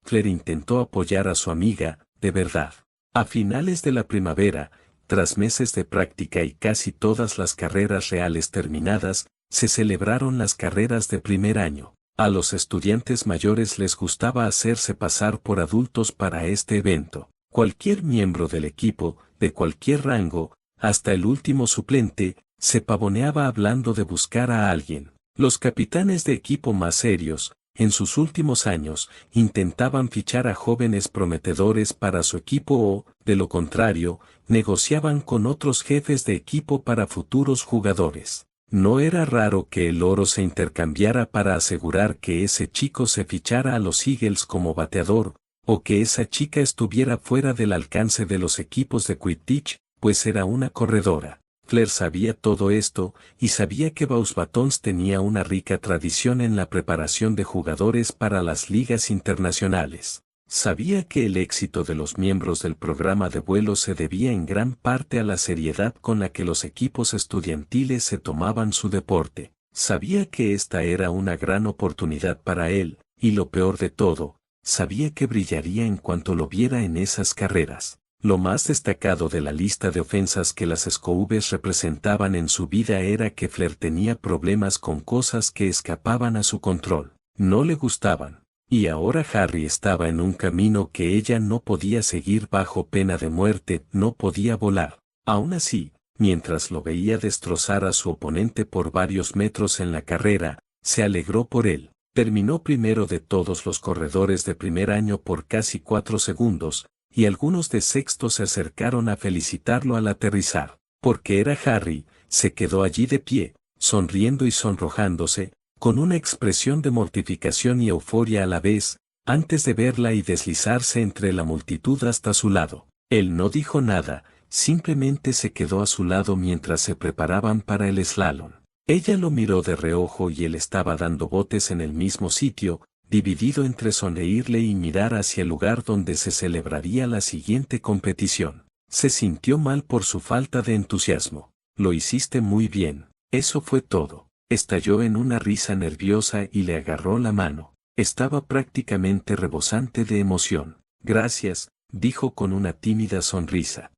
Claire intentó apoyar a su amiga, de verdad. A finales de la primavera, tras meses de práctica y casi todas las carreras reales terminadas, se celebraron las carreras de primer año. A los estudiantes mayores les gustaba hacerse pasar por adultos para este evento. Cualquier miembro del equipo, de cualquier rango, hasta el último suplente, se pavoneaba hablando de buscar a alguien. Los capitanes de equipo más serios, en sus últimos años, intentaban fichar a jóvenes prometedores para su equipo o, de lo contrario, negociaban con otros jefes de equipo para futuros jugadores. No era raro que el oro se intercambiara para asegurar que ese chico se fichara a los Eagles como bateador, o que esa chica estuviera fuera del alcance de los equipos de Quidditch, pues era una corredora. Claire sabía todo esto, y sabía que Beauxbatons tenía una rica tradición en la preparación de jugadores para las ligas internacionales. Sabía que el éxito de los miembros del programa de vuelo se debía en gran parte a la seriedad con la que los equipos estudiantiles se tomaban su deporte. Sabía que esta era una gran oportunidad para él, y lo peor de todo, sabía que brillaría en cuanto lo viera en esas carreras. Lo más destacado de la lista de ofensas que las Scoubs representaban en su vida era que Fleur tenía problemas con cosas que escapaban a su control. No le gustaban. Y ahora Harry estaba en un camino que ella no podía seguir bajo pena de muerte, no podía volar. Aún así, mientras lo veía destrozar a su oponente por varios metros en la carrera, se alegró por él. Terminó primero de todos los corredores de primer año por casi 4 segundos, y algunos de sexto se acercaron a felicitarlo al aterrizar. Porque era Harry, se quedó allí de pie, sonriendo y sonrojándose, con una expresión de mortificación y euforia a la vez, antes de verla y deslizarse entre la multitud hasta su lado. Él no dijo nada, simplemente se quedó a su lado mientras se preparaban para el slalom. Ella lo miró de reojo y él estaba dando botes en el mismo sitio, dividido entre sonreírle y mirar hacia el lugar donde se celebraría la siguiente competición. Se sintió mal por su falta de entusiasmo. Lo hiciste muy bien. Eso fue todo. Estalló en una risa nerviosa y le agarró la mano. Estaba prácticamente rebosante de emoción. Gracias, dijo con una tímida sonrisa.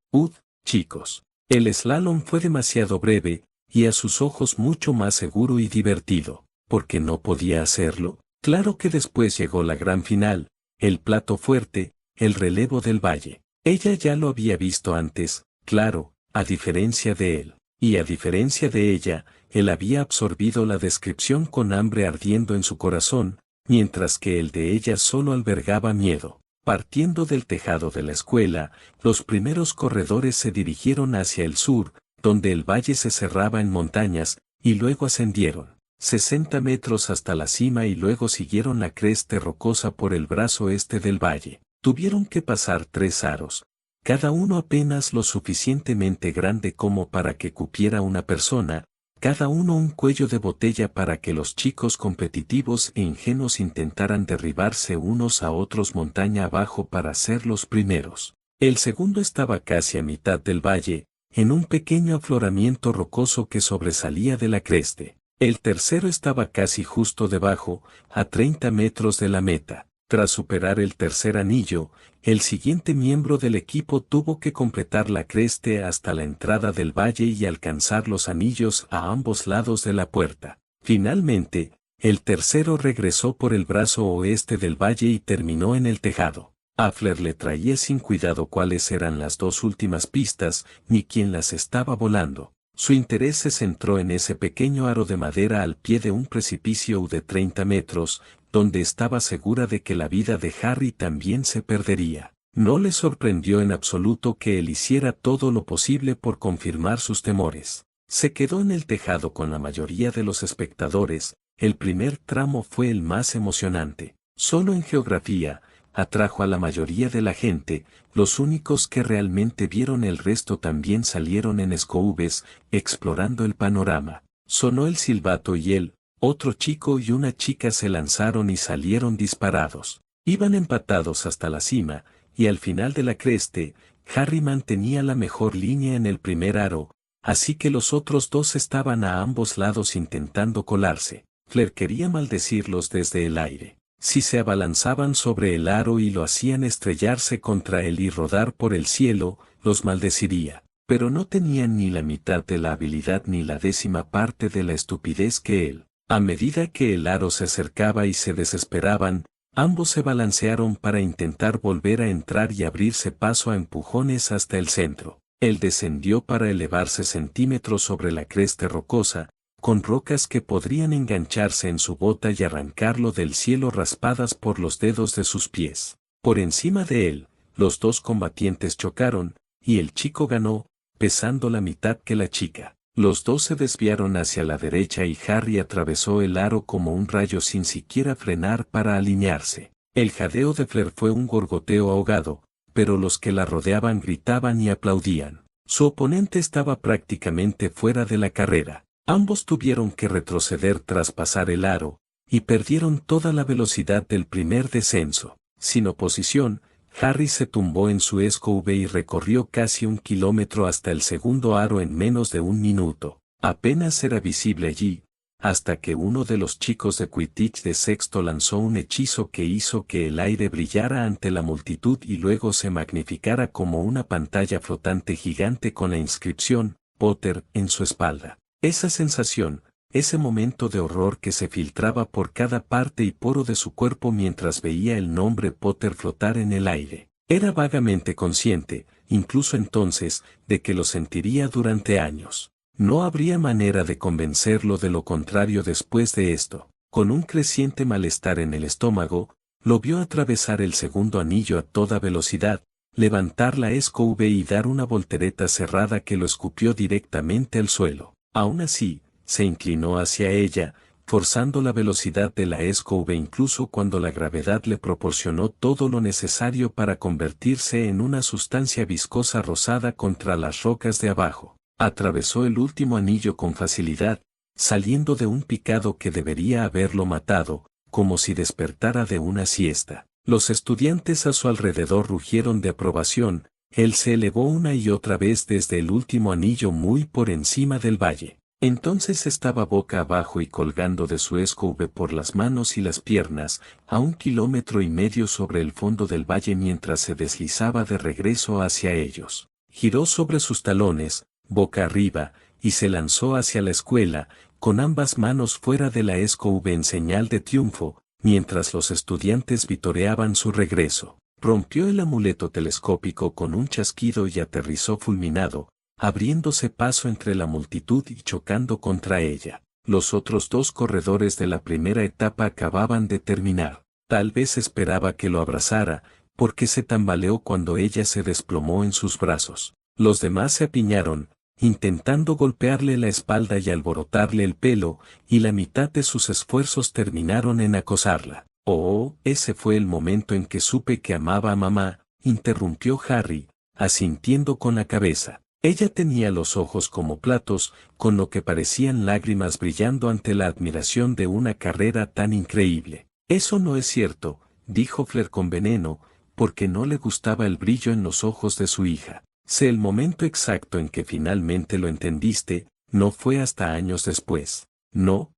Chicos. El slalom fue demasiado breve, y a sus ojos mucho más seguro y divertido. ¿Por qué no podía hacerlo? Claro que después llegó la gran final, el plato fuerte, el relevo del valle. Ella ya lo había visto antes, claro, a diferencia de él. Y a diferencia de ella, él había absorbido la descripción con hambre ardiendo en su corazón, mientras que el de ella solo albergaba miedo. Partiendo del tejado de la escuela, los primeros corredores se dirigieron hacia el sur, donde el valle se cerraba en montañas, y luego ascendieron 60 metros hasta la cima y luego siguieron la cresta rocosa por el brazo este del valle. Tuvieron que pasar 3 aros, cada uno apenas lo suficientemente grande como para que cupiera una persona, cada uno un cuello de botella para que los chicos competitivos e ingenuos intentaran derribarse unos a otros montaña abajo para ser los primeros. El segundo estaba casi a mitad del valle, en un pequeño afloramiento rocoso que sobresalía de la creste. El tercero estaba casi justo debajo, a 30 metros de la meta. Tras superar el tercer anillo, el siguiente miembro del equipo tuvo que completar la creste hasta la entrada del valle y alcanzar los anillos a ambos lados de la puerta. Finalmente, el tercero regresó por el brazo oeste del valle y terminó en el tejado. A Fleur le traía sin cuidado cuáles eran las 2 últimas pistas, ni quién las estaba volando. Su interés se centró en ese pequeño aro de madera al pie de un precipicio de 30 metros, donde estaba segura de que la vida de Harry también se perdería. No le sorprendió en absoluto que él hiciera todo lo posible por confirmar sus temores. Se quedó en el tejado con la mayoría de los espectadores. El primer tramo fue el más emocionante. Solo en geografía, atrajo a la mayoría de la gente, los únicos que realmente vieron el resto también salieron en Scoubs, explorando el panorama. Sonó el silbato y él, otro chico y una chica se lanzaron y salieron disparados. Iban empatados hasta la cima, y al final de la creste, Harry mantenía la mejor línea en el primer aro, así que los otros dos estaban a ambos lados intentando colarse. Fleur quería maldecirlos desde el aire. Si se abalanzaban sobre el aro y lo hacían estrellarse contra él y rodar por el cielo, los maldeciría. Pero no tenían ni la mitad de la habilidad ni la décima parte de la estupidez que él. A medida que el aro se acercaba y se desesperaban, ambos se balancearon para intentar volver a entrar y abrirse paso a empujones hasta el centro. Él descendió para elevarse centímetros sobre la cresta rocosa, con rocas que podrían engancharse en su bota y arrancarlo del cielo raspadas por los dedos de sus pies. Por encima de él, los dos combatientes chocaron, y el chico ganó, pesando la mitad que la chica. Los dos se desviaron hacia la derecha y Harry atravesó el aro como un rayo sin siquiera frenar para alinearse. El jadeo de Fleur fue un gorgoteo ahogado, pero los que la rodeaban gritaban y aplaudían. Su oponente estaba prácticamente fuera de la carrera. Ambos tuvieron que retroceder tras pasar el aro, y perdieron toda la velocidad del primer descenso. Sin oposición, Harry se tumbó en su SUV y recorrió casi 1 kilómetro hasta el segundo aro en menos de 1 minuto. Apenas era visible allí, hasta que uno de los chicos de Quidditch de sexto lanzó un hechizo que hizo que el aire brillara ante la multitud y luego se magnificara como una pantalla flotante gigante con la inscripción Potter en su espalda. Esa sensación, ese momento de horror que se filtraba por cada parte y poro de su cuerpo mientras veía el nombre Potter flotar en el aire. Era vagamente consciente, incluso entonces, de que lo sentiría durante años. No habría manera de convencerlo de lo contrario después de esto. Con un creciente malestar en el estómago, lo vio atravesar el segundo anillo a toda velocidad, levantar la SUV y dar una voltereta cerrada que lo escupió directamente al suelo. Aún así, se inclinó hacia ella, forzando la velocidad de la SUV incluso cuando la gravedad le proporcionó todo lo necesario para convertirse en una sustancia viscosa rosada contra las rocas de abajo. Atravesó el último anillo con facilidad, saliendo de un picado que debería haberlo matado, como si despertara de una siesta. Los estudiantes a su alrededor rugieron de aprobación. Él se elevó una y otra vez desde el último anillo muy por encima del valle. Entonces estaba boca abajo y colgando de su SUV por las manos y las piernas, a 1,5 kilómetros sobre el fondo del valle mientras se deslizaba de regreso hacia ellos. Giró sobre sus talones, boca arriba, y se lanzó hacia la escuela, con ambas manos fuera de la SUV en señal de triunfo, mientras los estudiantes vitoreaban su regreso. Rompió el amuleto telescópico con un chasquido y aterrizó fulminado, abriéndose paso entre la multitud y chocando contra ella. Los otros dos corredores de la primera etapa acababan de terminar. Tal vez esperaba que lo abrazara, porque se tambaleó cuando ella se desplomó en sus brazos. Los demás se apiñaron, intentando golpearle la espalda y alborotarle el pelo, y la mitad de sus esfuerzos terminaron en acosarla. Oh, ese fue el momento en que supe que amaba a mamá, interrumpió Harry, asintiendo con la cabeza. Ella tenía los ojos como platos, con lo que parecían lágrimas brillando ante la admiración de una carrera tan increíble. Eso no es cierto, dijo Fleur con veneno, porque no le gustaba el brillo en los ojos de su hija. Sé el momento exacto en que finalmente lo entendiste, no fue hasta años después. No,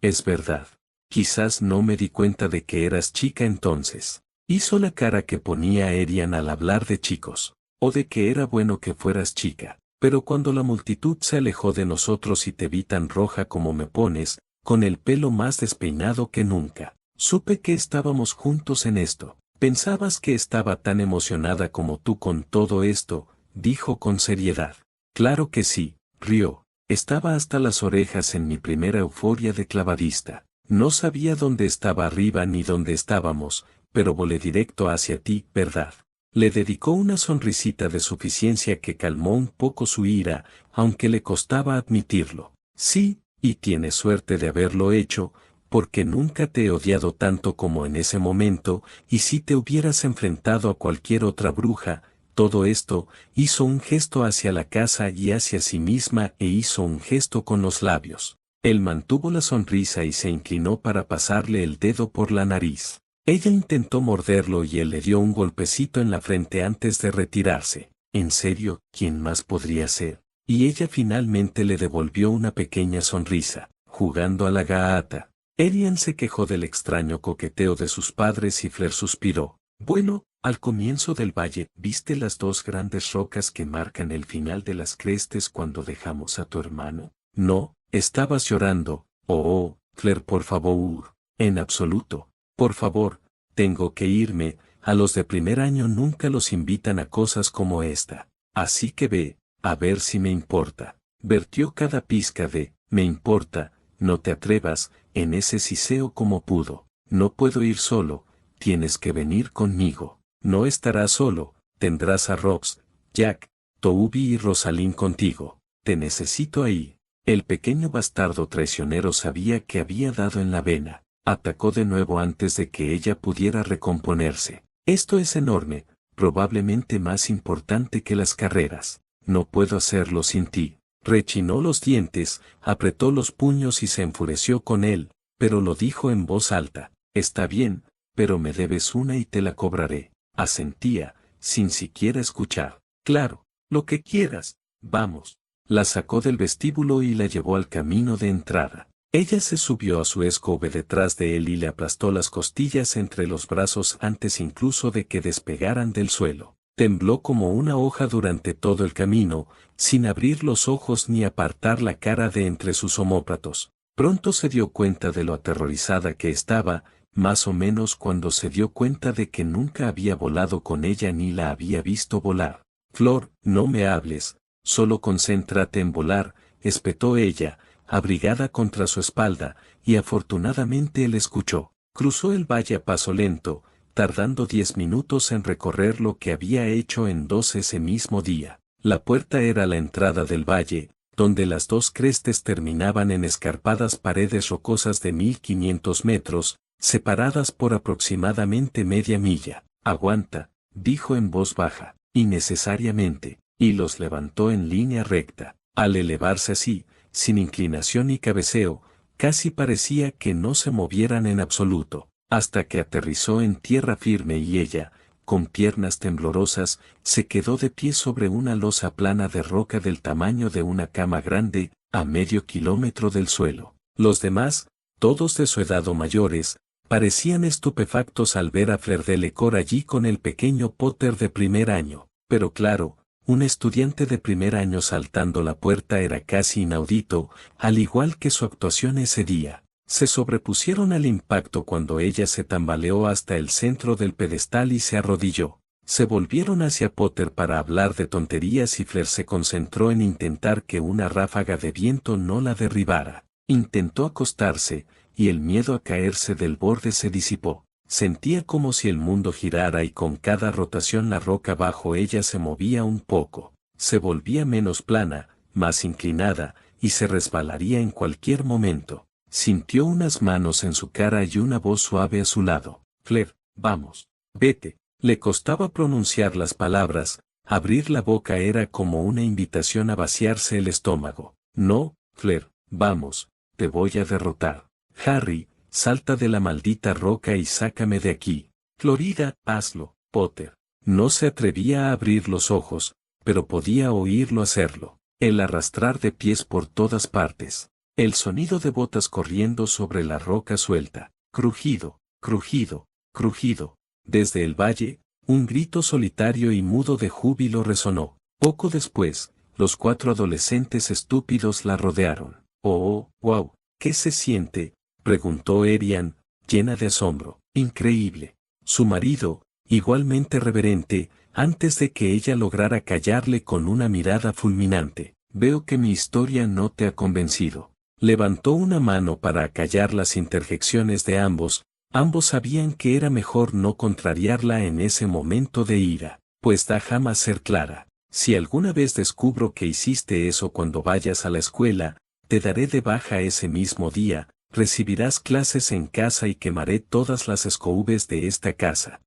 es verdad. Quizás no me di cuenta de que eras chica entonces. Hizo la cara que ponía Arian al hablar de chicos, o de que era bueno que fueras chica. Pero cuando la multitud se alejó de nosotros y te vi tan roja como me pones, con el pelo más despeinado que nunca, supe que estábamos juntos en esto. ¿Pensabas que estaba tan emocionada como tú con todo esto?, dijo con seriedad. Claro que sí, rió. Estaba hasta las orejas en mi primera euforia de clavadista. No sabía dónde estaba arriba ni dónde estábamos, pero volé directo hacia ti, ¿verdad? Le dedicó una sonrisita de suficiencia que calmó un poco su ira, aunque le costaba admitirlo. Sí, y tienes suerte de haberlo hecho, porque nunca te he odiado tanto como en ese momento, y si te hubieras enfrentado a cualquier otra bruja, todo esto, hizo un gesto hacia la casa y hacia sí misma e hizo un gesto con los labios. Él mantuvo la sonrisa y se inclinó para pasarle el dedo por la nariz. Ella intentó morderlo y él le dio un golpecito en la frente antes de retirarse. En serio, ¿quién más podría ser? Y ella finalmente le devolvió una pequeña sonrisa, jugando a la gaata. Erian se quejó del extraño coqueteo de sus padres y Flair suspiró. Bueno, al comienzo del valle, ¿viste las dos grandes rocas que marcan el final de las crestes cuando dejamos a tu hermano? No, estabas llorando. Oh, Flair, por favor. En absoluto. Por favor, tengo que irme. A los de primer año nunca los invitan a cosas como esta. Así que ve, a ver si me importa. Vertió cada pizca de, me importa, no te atrevas, en ese siseo como pudo. No puedo ir solo, tienes que venir conmigo. No estarás solo, tendrás a Rox, Jack, Toby y Rosalind contigo. Te necesito ahí. El pequeño bastardo traicionero sabía que había dado en la vena. Atacó de nuevo antes de que ella pudiera recomponerse. Esto es enorme, probablemente más importante que las carreras. No puedo hacerlo sin ti. Rechinó los dientes, apretó los puños y se enfureció con él, pero lo dijo en voz alta. Está bien, pero me debes una y te la cobraré. Asentía, sin siquiera escuchar. Claro, lo que quieras, vamos. La sacó del vestíbulo y la llevó al camino de entrada. Ella se subió a su escobe detrás de él y le aplastó las costillas entre los brazos antes incluso de que despegaran del suelo. Tembló como una hoja durante todo el camino, sin abrir los ojos ni apartar la cara de entre sus omóplatos. Pronto se dio cuenta de lo aterrorizada que estaba, más o menos cuando se dio cuenta de que nunca había volado con ella ni la había visto volar. Flor, no me hables, solo concéntrate en volar, espetó ella, abrigada contra su espalda, y afortunadamente él escuchó. Cruzó el valle a paso lento, tardando 10 minutos en recorrer lo que había hecho en 2 ese mismo día. La puerta era la entrada del valle, donde las dos crestes terminaban en escarpadas paredes rocosas de 1500 metros, separadas por aproximadamente media milla. Aguanta, dijo en voz baja, innecesariamente, y los levantó en línea recta. Al elevarse así, sin inclinación ni cabeceo, casi parecía que no se movieran en absoluto, hasta que aterrizó en tierra firme y ella, con piernas temblorosas, se quedó de pie sobre una losa plana de roca del tamaño de una cama grande, a medio kilómetro del suelo. Los demás, todos de su edad o mayores, parecían estupefactos al ver a Fleur de Lecor allí con el pequeño Potter de primer año, pero claro, un estudiante de primer año saltando la puerta era casi inaudito, al igual que su actuación ese día. Se sobrepusieron al impacto cuando ella se tambaleó hasta el centro del pedestal y se arrodilló. Se volvieron hacia Potter para hablar de tonterías y Fleur se concentró en intentar que una ráfaga de viento no la derribara. Intentó acostarse, y el miedo a caerse del borde se disipó. Sentía como si el mundo girara y con cada rotación la roca bajo ella se movía un poco. Se volvía menos plana, más inclinada, y se resbalaría en cualquier momento. Sintió unas manos en su cara y una voz suave a su lado. Fleur, vamos. Vete. Le costaba pronunciar las palabras, abrir la boca era como una invitación a vaciarse el estómago. No, Fleur, vamos, te voy a derrotar. Harry, salta de la maldita roca y sácame de aquí. Florida, hazlo, Potter. No se atrevía a abrir los ojos, pero podía oírlo hacerlo. El arrastrar de pies por todas partes. El sonido de botas corriendo sobre la roca suelta. Crujido, crujido, crujido. Desde el valle, un grito solitario y mudo de júbilo resonó. Poco después, los 4 adolescentes estúpidos la rodearon. Oh, wow, ¿qué se siente?, preguntó Erian, llena de asombro. Increíble. Su marido, igualmente reverente, antes de que ella lograra callarle con una mirada fulminante. Veo que mi historia no te ha convencido. Levantó una mano para acallar las interjecciones de ambos. Ambos sabían que era mejor no contrariarla en ese momento de ira, pues da jamás ser clara. Si alguna vez descubro que hiciste eso cuando vayas a la escuela, te daré de baja ese mismo día, recibirás clases en casa y quemaré todas las escoubes de esta casa.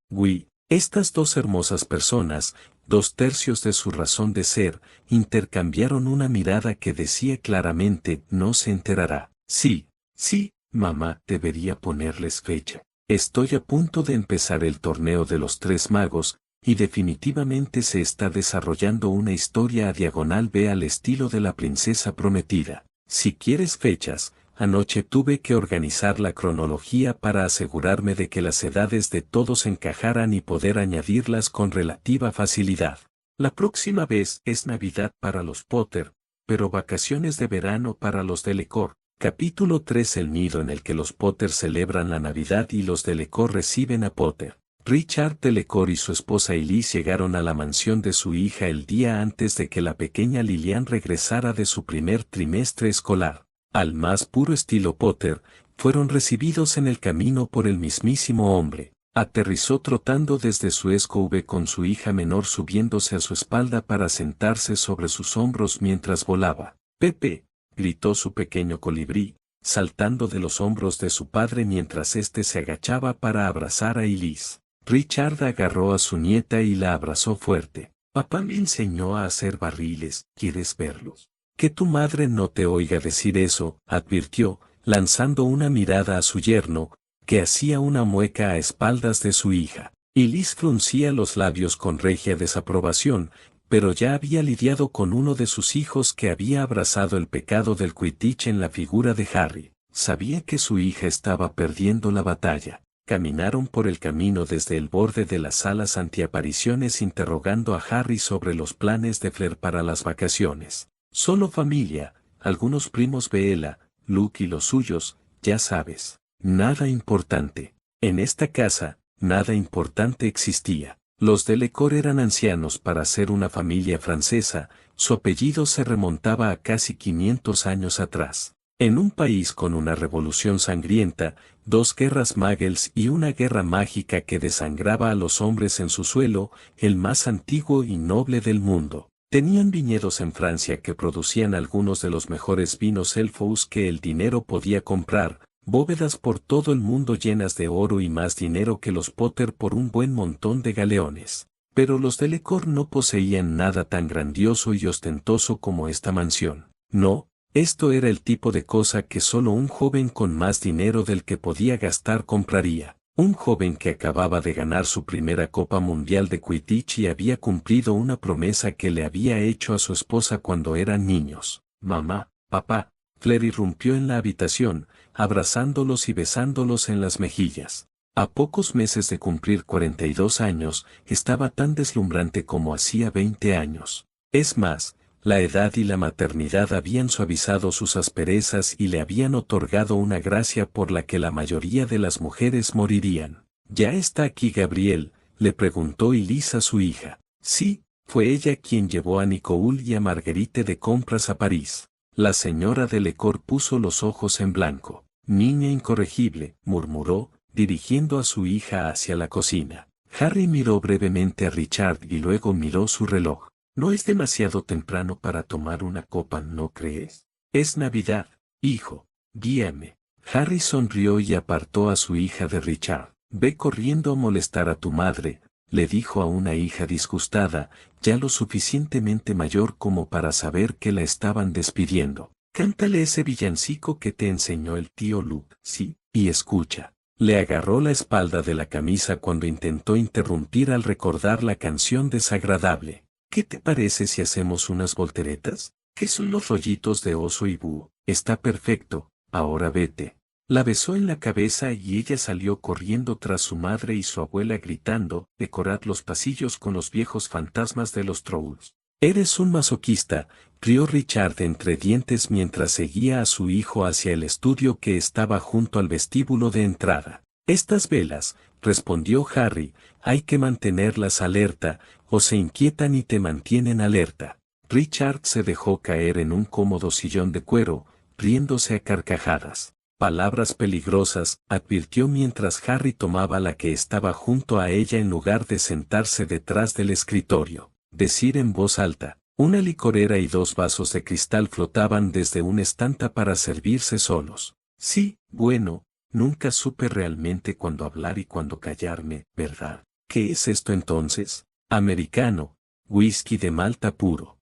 Estas dos hermosas personas, 2/3 de su razón de ser, intercambiaron una mirada que decía claramente, no se enterará. Sí, sí, mamá, debería ponerles fecha. Estoy a punto de empezar el torneo de los tres magos, y definitivamente se está desarrollando una historia a diagonal B al estilo de la princesa prometida. Si quieres fechas, anoche tuve que organizar la cronología para asegurarme de que las edades de todos encajaran y poder añadirlas con relativa facilidad. La próxima vez es Navidad para los Potter, pero vacaciones de verano para los de Lecor. Capítulo 3. El nido en el que los Potter celebran la Navidad y los de Lecor reciben a Potter. Richard Delacour y su esposa Elise llegaron a la mansión de su hija el día antes de que la pequeña Lilian regresara de su primer trimestre escolar. Al más puro estilo Potter, fueron recibidos en el camino por el mismísimo hombre. Aterrizó trotando desde su SUV con su hija menor subiéndose a su espalda para sentarse sobre sus hombros mientras volaba. «Pepe», gritó su pequeño colibrí, saltando de los hombros de su padre mientras éste se agachaba para abrazar a Elise. Richard agarró a su nieta y la abrazó fuerte. «Papá me enseñó a hacer barriles, ¿quieres verlos?» «Que tu madre no te oiga decir eso», advirtió, lanzando una mirada a su yerno, que hacía una mueca a espaldas de su hija. Elise fruncía los labios con regia desaprobación, pero ya había lidiado con uno de sus hijos que había abrazado el pecado del Quidditch en la figura de Harry. Sabía que su hija estaba perdiendo la batalla. Caminaron por el camino desde el borde de las salas antiapariciones interrogando a Harry sobre los planes de Flair para las vacaciones. Solo familia, algunos primos Bella, Luke y los suyos, ya sabes. Nada importante. En esta casa, nada importante existía. Los Delacour eran ancianos para ser una familia francesa, su apellido se remontaba a casi 500 años atrás. En un país con una revolución sangrienta, 2 guerras muggles y una guerra mágica que desangraba a los hombres en su suelo, el más antiguo y noble del mundo. Tenían viñedos en Francia que producían algunos de los mejores vinos elfos que el dinero podía comprar, bóvedas por todo el mundo llenas de oro y más dinero que los Potter por un buen montón de galeones. Pero los Delacour no poseían nada tan grandioso y ostentoso como esta mansión. No. Esto era el tipo de cosa que solo un joven con más dinero del que podía gastar compraría. Un joven que acababa de ganar su primera Copa Mundial de Quidditch y había cumplido una promesa que le había hecho a su esposa cuando eran niños. «Mamá, papá», Flair irrumpió en la habitación, abrazándolos y besándolos en las mejillas. A pocos meses de cumplir 42 años, estaba tan deslumbrante como hacía 20 años. Es más, la edad y la maternidad habían suavizado sus asperezas y le habían otorgado una gracia por la que la mayoría de las mujeres morirían. «¿Ya está aquí Gabriel?», le preguntó Elise a su hija. Sí, fue ella quien llevó a Nicole y a Marguerite de compras a París. La señora Delacour puso los ojos en blanco. «Niña incorregible», murmuró, dirigiendo a su hija hacia la cocina. Harry miró brevemente a Richard y luego miró su reloj. «No es demasiado temprano para tomar una copa, ¿no crees? Es Navidad, hijo, guíame». Harry sonrió y apartó a su hija de Richard. «Ve corriendo a molestar a tu madre», le dijo a una hija disgustada, ya lo suficientemente mayor como para saber que la estaban despidiendo. «Cántale ese villancico que te enseñó el tío Luke, sí, y escucha». Le agarró la espalda de la camisa cuando intentó interrumpir al recordar la canción desagradable. «¿Qué te parece si hacemos unas volteretas? ¿Qué son los rollitos de oso y búho? Está perfecto, ahora vete». La besó en la cabeza y ella salió corriendo tras su madre y su abuela gritando: «Decorad los pasillos con los viejos fantasmas de los trolls». «Eres un masoquista», rió Richard entre dientes mientras seguía a su hijo hacia el estudio que estaba junto al vestíbulo de entrada. «Estas velas», respondió Harry, «hay que mantenerlas alerta, o se inquietan y te mantienen alerta». Richard se dejó caer en un cómodo sillón de cuero, riéndose a carcajadas. «Palabras peligrosas», advirtió mientras Harry tomaba la que estaba junto a ella en lugar de sentarse detrás del escritorio. Decir en voz alta. Una licorera y 2 vasos de cristal flotaban desde un estante para servirse solos. «Sí, bueno, nunca supe realmente cuándo hablar y cuándo callarme, ¿verdad? ¿Qué es esto entonces?» «Americano, whisky de malta puro».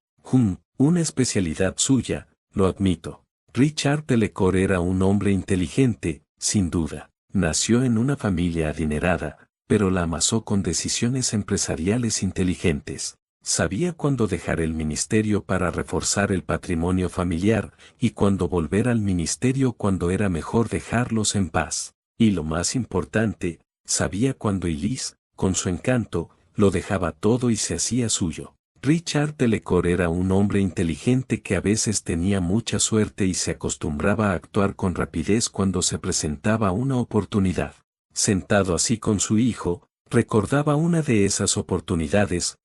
Una especialidad suya, lo admito». Richard Delacour era un hombre inteligente, sin duda. nació en una familia adinerada, pero la amasó con decisiones empresariales inteligentes. Sabía cuándo dejar el ministerio para reforzar el patrimonio familiar, y cuándo volver al ministerio cuando era mejor dejarlos en paz. Y lo más importante, sabía cuándo Elise, con su encanto, lo dejaba todo y se hacía suyo. Richard Delacour era un hombre inteligente que a veces tenía mucha suerte y se acostumbraba a actuar con rapidez cuando se presentaba una oportunidad. Sentado así con su hijo, recordaba una de esas oportunidades.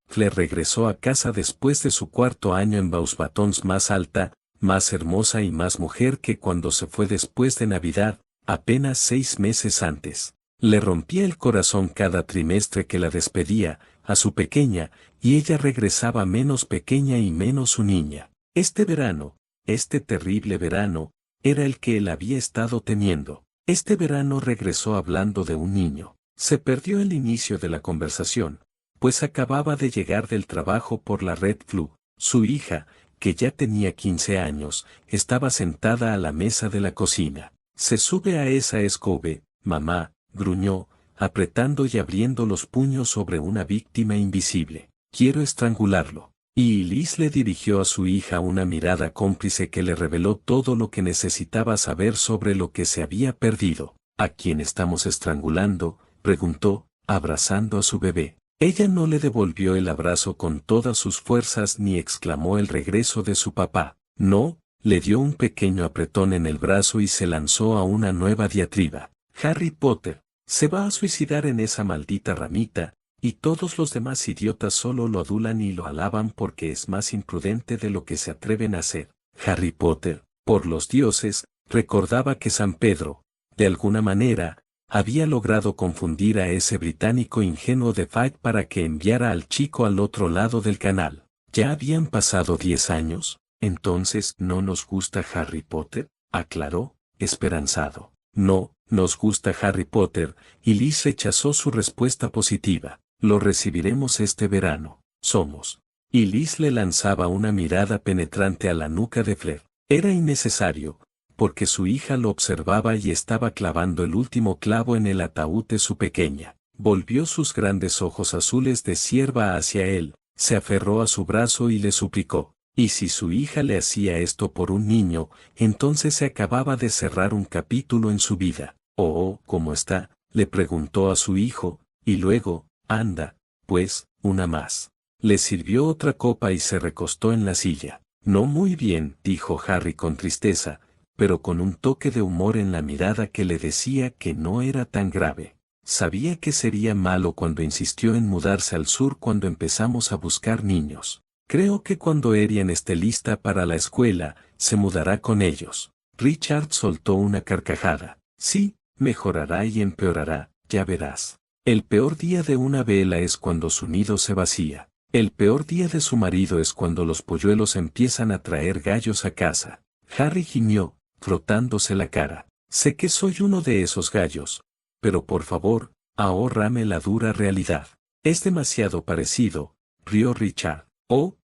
Claire regresó a casa después de su cuarto año en Beauxbatons, más alta, más hermosa y más mujer que cuando se fue después de Navidad, apenas 6 meses antes. Le rompía el corazón cada trimestre que la despedía, a su pequeña, y ella regresaba menos pequeña y menos su niña. Este verano, este terrible verano, era el que él había estado temiendo. Este verano regresó hablando de un niño. Se perdió el inicio de la conversación, pues acababa de llegar del trabajo por la Red Flu. Su hija, que ya tenía 15 años, estaba sentada a la mesa de la cocina. Se sube a esa escobe, mamá, gruñó, apretando y abriendo los puños sobre una víctima invisible. Quiero estrangularlo. Y Elise le dirigió a su hija una mirada cómplice que le reveló todo lo que necesitaba saber sobre lo que se había perdido. ¿A quién estamos estrangulando?, preguntó, abrazando a su bebé. Ella no le devolvió el abrazo con todas sus fuerzas ni exclamó el regreso de su papá. No, le dio un pequeño apretón en el brazo y se lanzó a una nueva diatriba. Harry Potter se va a suicidar en esa maldita ramita, y todos los demás idiotas solo lo adulan y lo alaban porque es más imprudente de lo que se atreven a hacer. Harry Potter, por los dioses, recordaba que San Pedro, de alguna manera, había logrado confundir a ese británico ingenuo de Fight para que enviara al chico al otro lado del canal. Ya habían pasado 10 años, entonces ¿no nos gusta Harry Potter?, aclaró, esperanzado. No, nos gusta Harry Potter, y Liz rechazó su respuesta positiva. Lo recibiremos este verano. Somos. Y Liz le lanzaba una mirada penetrante a la nuca de Flair. Era innecesario, porque su hija lo observaba y estaba clavando el último clavo en el ataúd de su pequeña. Volvió sus grandes ojos azules de cierva hacia él, se aferró a su brazo y le suplicó. Y si su hija le hacía esto por un niño, entonces se acababa de cerrar un capítulo en su vida. ¿Cómo está?, le preguntó a su hijo, y luego, anda, pues, una más. Le sirvió otra copa y se recostó en la silla. No muy bien, dijo Harry con tristeza, pero con un toque de humor en la mirada que le decía que no era tan grave. Sabía que sería malo cuando insistió en mudarse al sur cuando empezamos a buscar niños. Creo que cuando Arian esté lista para la escuela, se mudará con ellos. Richard soltó una carcajada. Sí, mejorará y empeorará, ya verás. El peor día de una vela es cuando su nido se vacía. El peor día de su marido es cuando los polluelos empiezan a traer gallos a casa. Harry gimió, frotándose la cara. Sé que soy uno de esos gallos, pero por favor, ahórrame la dura realidad. Es demasiado parecido, rió Richard.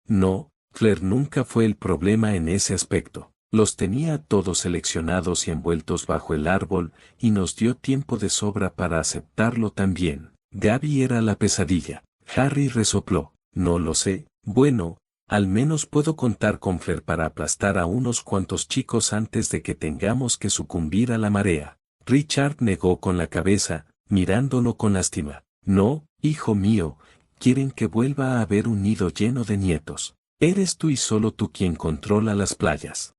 No, Claire nunca fue el problema en ese aspecto. Los tenía todos seleccionados y envueltos bajo el árbol, y nos dio tiempo de sobra para aceptarlo también. Gaby era la pesadilla. Harry resopló. No lo sé. Bueno, al menos puedo contar con Claire para aplastar a unos cuantos chicos antes de que tengamos que sucumbir a la marea. Richard negó con la cabeza, mirándolo con lástima. No, hijo mío, quieren que vuelva a haber un nido lleno de nietos. Eres tú y solo tú quien controla las playas.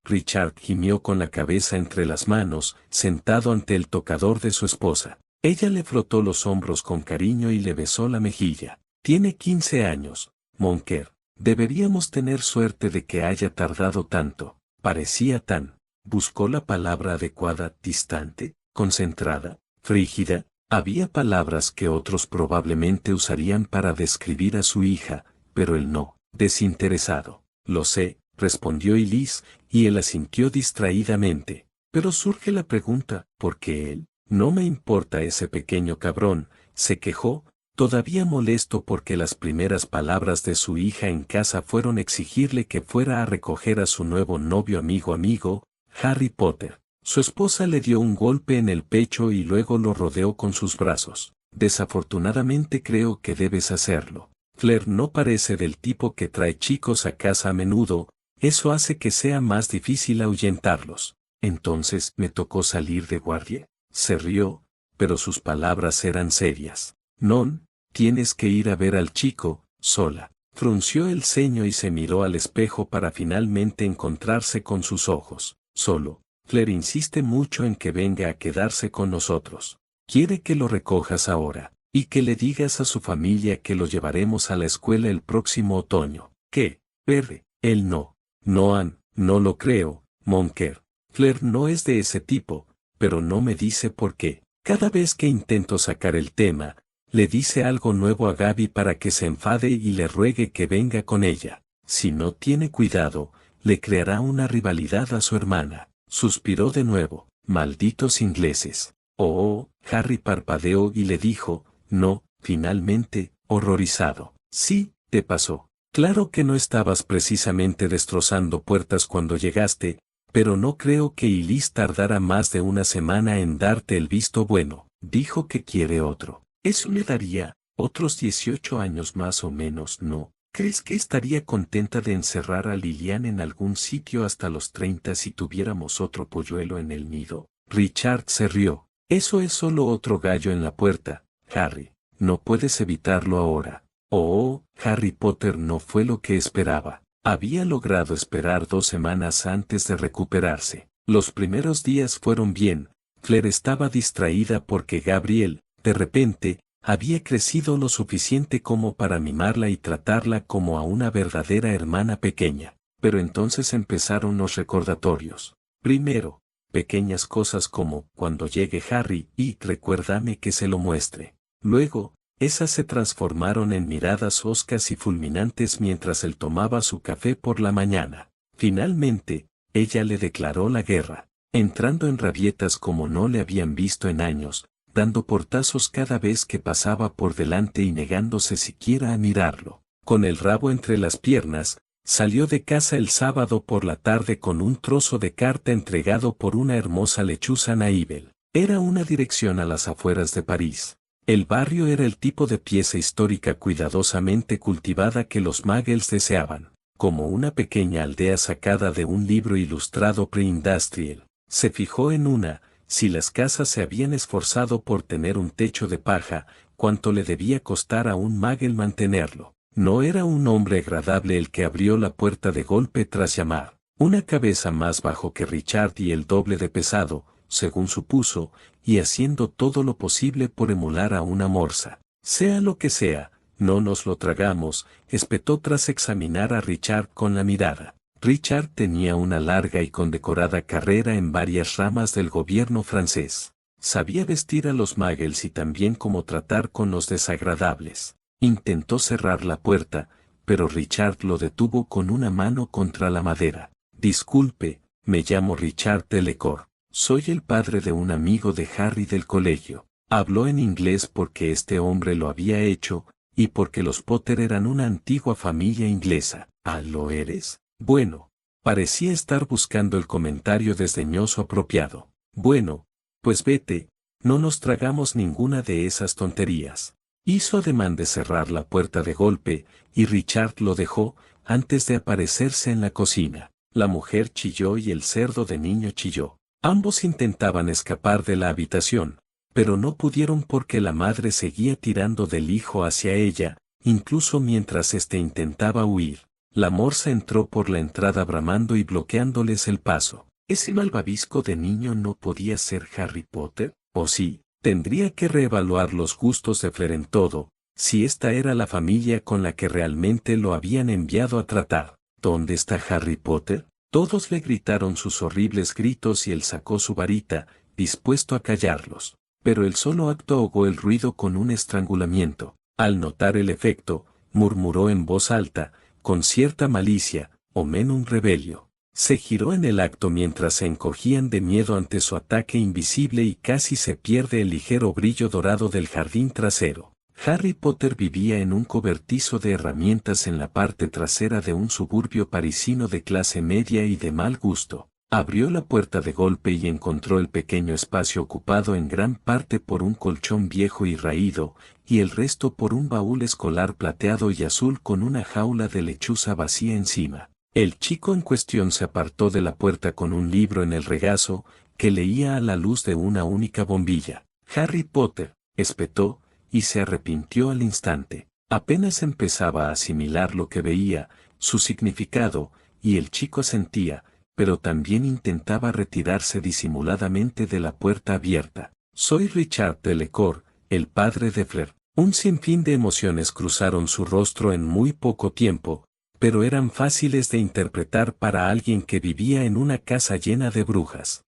Richard gimió con la cabeza entre las manos, sentado ante el tocador de su esposa. Ella le frotó los hombros con cariño y le besó la mejilla. Tiene 15 años, Monker. Deberíamos tener suerte de que haya tardado tanto. Parecía tan. Buscó la palabra adecuada, distante, concentrada, frígida. Había palabras que otros probablemente usarían para describir a su hija, pero él no. Desinteresado. Lo sé, respondió Elise, y él asintió distraídamente. Pero surge la pregunta, ¿por qué él? No me importa ese pequeño cabrón, se quejó, todavía molesto porque las primeras palabras de su hija en casa fueron exigirle que fuera a recoger a su nuevo novio amigo, Harry Potter. Su esposa le dio un golpe en el pecho y luego lo rodeó con sus brazos. Desafortunadamente creo que debes hacerlo. Claire no parece del tipo que trae chicos a casa a menudo, eso hace que sea más difícil ahuyentarlos. Entonces, ¿me tocó salir de guardia? Se rió, pero sus palabras eran serias. Non, tienes que ir a ver al chico, sola. Frunció el ceño y se miró al espejo para finalmente encontrarse con sus ojos. Solo, Claire insiste mucho en que venga a quedarse con nosotros. Quiere que lo recojas ahora, y que le digas a su familia que lo llevaremos a la escuela el próximo otoño. ¿Qué? Perre, él no. Noan, no lo creo, Monker. Claire no es de ese tipo, pero no me dice por qué. Cada vez que intento sacar el tema, le dice algo nuevo a Gaby para que se enfade y le ruegue que venga con ella. Si no tiene cuidado, le creará una rivalidad a su hermana. Suspiró de nuevo. Malditos ingleses. Oh, Harry parpadeó y le dijo, no, finalmente, horrorizado. Sí, te pasó. Claro que no estabas precisamente destrozando puertas cuando llegaste, pero no creo que Elise tardara más de una semana en darte el visto bueno. Dijo que quiere otro. Eso le daría otros 18 años más o menos, ¿no? ¿Crees que estaría contenta de encerrar a Lilian en algún sitio hasta los 30 si tuviéramos otro polluelo en el nido? Richard se rió. Eso es solo otro gallo en la puerta, Harry. No puedes evitarlo ahora. Oh, Harry Potter no fue lo que esperaba. Había logrado esperar 2 semanas antes de recuperarse. Los primeros días fueron bien. Claire estaba distraída porque Gabriel, de repente, había crecido lo suficiente como para mimarla y tratarla como a una verdadera hermana pequeña. Pero entonces empezaron los recordatorios. Primero, pequeñas cosas como, cuando llegue Harry, y recuérdame que se lo muestre. Luego, esas se transformaron en miradas hoscas y fulminantes mientras él tomaba su café por la mañana. Finalmente, ella le declaró la guerra, entrando en rabietas como no le habían visto en años, dando portazos cada vez que pasaba por delante y negándose siquiera a mirarlo. Con el rabo entre las piernas, salió de casa el sábado por la tarde con un trozo de carta entregado por una hermosa lechuza naíbel. Era una dirección a las afueras de París. El barrio era el tipo de pieza histórica cuidadosamente cultivada que los muggles deseaban, como una pequeña aldea sacada de un libro ilustrado pre-industrial. Se fijó en una, si las casas se habían esforzado por tener un techo de paja, cuánto le debía costar a un muggle mantenerlo. No era un hombre agradable el que abrió la puerta de golpe tras llamar. Una cabeza más bajo que Richard y el doble de pesado, según supuso, y haciendo todo lo posible por emular a una morsa. Sea lo que sea, no nos lo tragamos, espetó tras examinar a Richard con la mirada. Richard tenía una larga y condecorada carrera en varias ramas del gobierno francés. Sabía vestir a los muggles y también cómo tratar con los desagradables. Intentó cerrar la puerta, pero Richard lo detuvo con una mano contra la madera. Disculpe, me llamo Richard Delacour. Soy el padre de un amigo de Harry del colegio. Habló en inglés porque este hombre lo había hecho, y porque los Potter eran una antigua familia inglesa. ¿Ah, lo eres? Bueno, parecía estar buscando el comentario desdeñoso apropiado. Bueno, pues vete, no nos tragamos ninguna de esas tonterías. Hizo ademán de cerrar la puerta de golpe, y Richard lo dejó, antes de aparecerse en la cocina. La mujer chilló y el cerdo de niño chilló. Ambos intentaban escapar de la habitación, pero no pudieron porque la madre seguía tirando del hijo hacia ella, incluso mientras éste intentaba huir. La morsa entró por la entrada bramando y bloqueándoles el paso. ¿Ese malvavisco de niño no podía ser Harry Potter? ¿O sí? Tendría que reevaluar los gustos de Fleur en todo, si esta era la familia con la que realmente lo habían enviado a tratar. ¿Dónde está Harry Potter? Todos le gritaron sus horribles gritos y él sacó su varita, dispuesto a callarlos. Pero el solo acto ahogó el ruido con un estrangulamiento. Al notar el efecto, murmuró en voz alta, con cierta malicia, Omenum Rebelio. Se giró en el acto mientras se encogían de miedo ante su ataque invisible y casi se pierde el ligero brillo dorado del jardín trasero. Harry Potter vivía en un cobertizo de herramientas en la parte trasera de un suburbio parisino de clase media y de mal gusto. Abrió la puerta de golpe y encontró el pequeño espacio ocupado en gran parte por un colchón viejo y raído, y el resto por un baúl escolar plateado y azul con una jaula de lechuza vacía encima. El chico en cuestión se apartó de la puerta con un libro en el regazo, que leía a la luz de una única bombilla. Harry Potter, espetó, y se arrepintió al instante. Apenas empezaba a asimilar lo que veía, su significado, y el chico sentía, pero también intentaba retirarse disimuladamente de la puerta abierta. Soy Richard Delacour, el padre de Fleur. Un sinfín de emociones cruzaron su rostro en muy poco tiempo, pero eran fáciles de interpretar para alguien que vivía en una casa llena de brujas.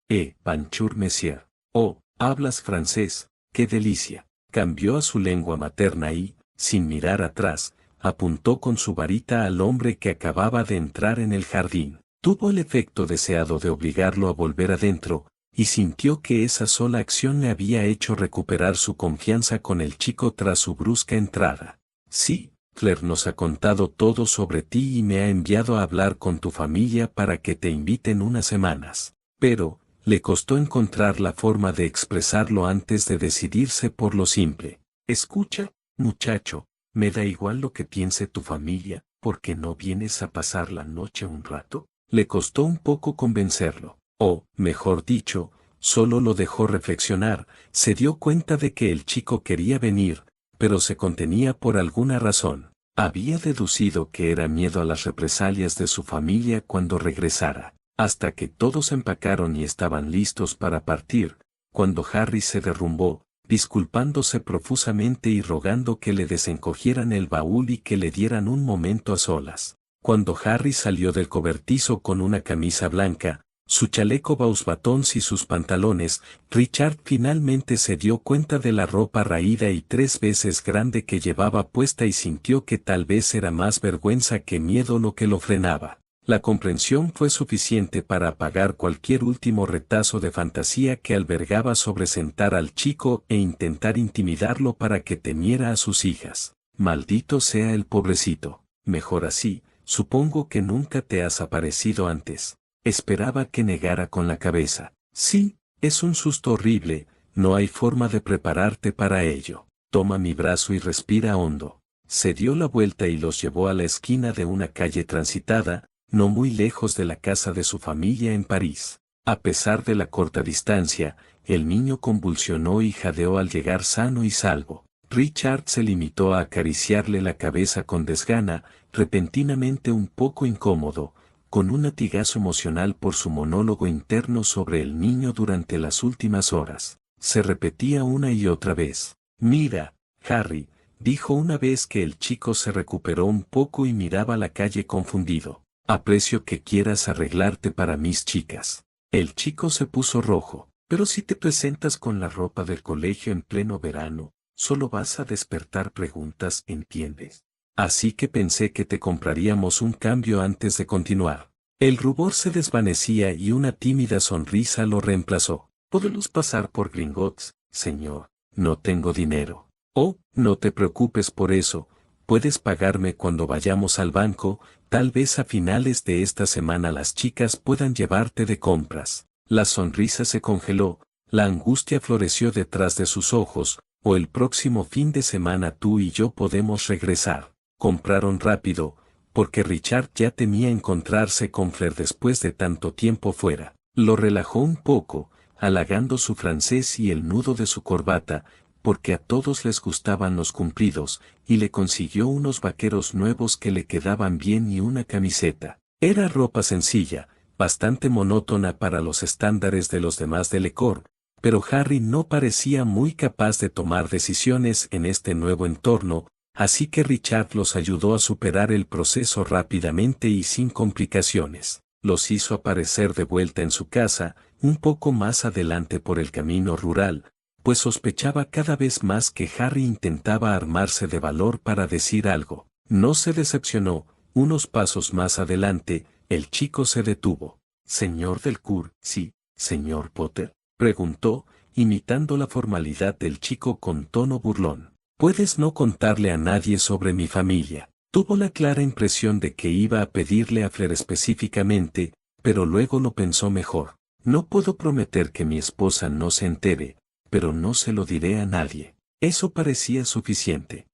Bonjour monsieur. Oh, hablas francés, qué delicia. Cambió a su lengua materna y, sin mirar atrás, apuntó con su varita al hombre que acababa de entrar en el jardín. Tuvo el efecto deseado de obligarlo a volver adentro, y sintió que esa sola acción le había hecho recuperar su confianza con el chico tras su brusca entrada. Sí, Claire nos ha contado todo sobre ti y me ha enviado a hablar con tu familia para que te inviten unas semanas. Pero, le costó encontrar la forma de expresarlo antes de decidirse por lo simple. Escucha, muchacho, me da igual lo que piense tu familia, ¿por qué no vienes a pasar la noche un rato? Le costó un poco convencerlo, o, mejor dicho, solo lo dejó reflexionar, se dio cuenta de que el chico quería venir, pero se contenía por alguna razón. Había deducido que era miedo a las represalias de su familia cuando regresara, hasta que todos empacaron y estaban listos para partir, cuando Harry se derrumbó, disculpándose profusamente y rogando que le desencogieran el baúl y que le dieran un momento a solas. Cuando Harry salió del cobertizo con una camisa blanca, su chaleco Bausbatons y sus pantalones, Richard finalmente se dio cuenta de la ropa raída y 3 veces grande que llevaba puesta y sintió que tal vez era más vergüenza que miedo lo que lo frenaba. La comprensión fue suficiente para apagar cualquier último retazo de fantasía que albergaba sobre sentar al chico e intentar intimidarlo para que temiera a sus hijas. Maldito sea el pobrecito. Mejor así, supongo que nunca te has aparecido antes. Esperaba que negara con la cabeza. Sí, es un susto horrible, no hay forma de prepararte para ello. Toma mi brazo y respira hondo. Se dio la vuelta y los llevó a la esquina de una calle transitada, no muy lejos de la casa de su familia en París. A pesar de la corta distancia, el niño convulsionó y jadeó al llegar sano y salvo. Richard se limitó a acariciarle la cabeza con desgana, repentinamente un poco incómodo, con un latigazo emocional por su monólogo interno sobre el niño durante las últimas horas. Se repetía una y otra vez. Mira, Harry, dijo una vez que el chico se recuperó un poco y miraba la calle confundido. Aprecio que quieras arreglarte para mis chicas. El chico se puso rojo. Pero si te presentas con la ropa del colegio en pleno verano, solo vas a despertar preguntas, ¿entiendes? Así que pensé que te compraríamos un cambio antes de continuar. El rubor se desvanecía y una tímida sonrisa lo reemplazó. Podemos pasar por Gringotts, señor. No tengo dinero. Oh, no te preocupes por eso. Puedes pagarme cuando vayamos al banco, tal vez a finales de esta semana las chicas puedan llevarte de compras. La sonrisa se congeló, la angustia floreció detrás de sus ojos, o el próximo fin de semana tú y yo podemos regresar. Compraron rápido, porque Richard ya temía encontrarse con Fleur después de tanto tiempo fuera. Lo relajó un poco, halagando su francés y el nudo de su corbata, porque a todos les gustaban los cumplidos, y le consiguió unos vaqueros nuevos que le quedaban bien y una camiseta. Era ropa sencilla, bastante monótona para los estándares de los demás de Delacour, pero Harry no parecía muy capaz de tomar decisiones en este nuevo entorno, así que Richard los ayudó a superar el proceso rápidamente y sin complicaciones. Los hizo aparecer de vuelta en su casa, un poco más adelante por el camino rural, pues sospechaba cada vez más que Harry intentaba armarse de valor para decir algo. No se decepcionó, unos pasos más adelante, el chico se detuvo. «¿Señor Delacour?» «Sí, señor Potter», preguntó, imitando la formalidad del chico con tono burlón. «Puedes no contarle a nadie sobre mi familia». Tuvo la clara impresión de que iba a pedirle a Fleur específicamente, pero luego lo pensó mejor. No puedo prometer que mi esposa no se entere, pero no se lo diré a nadie. Eso parecía suficiente.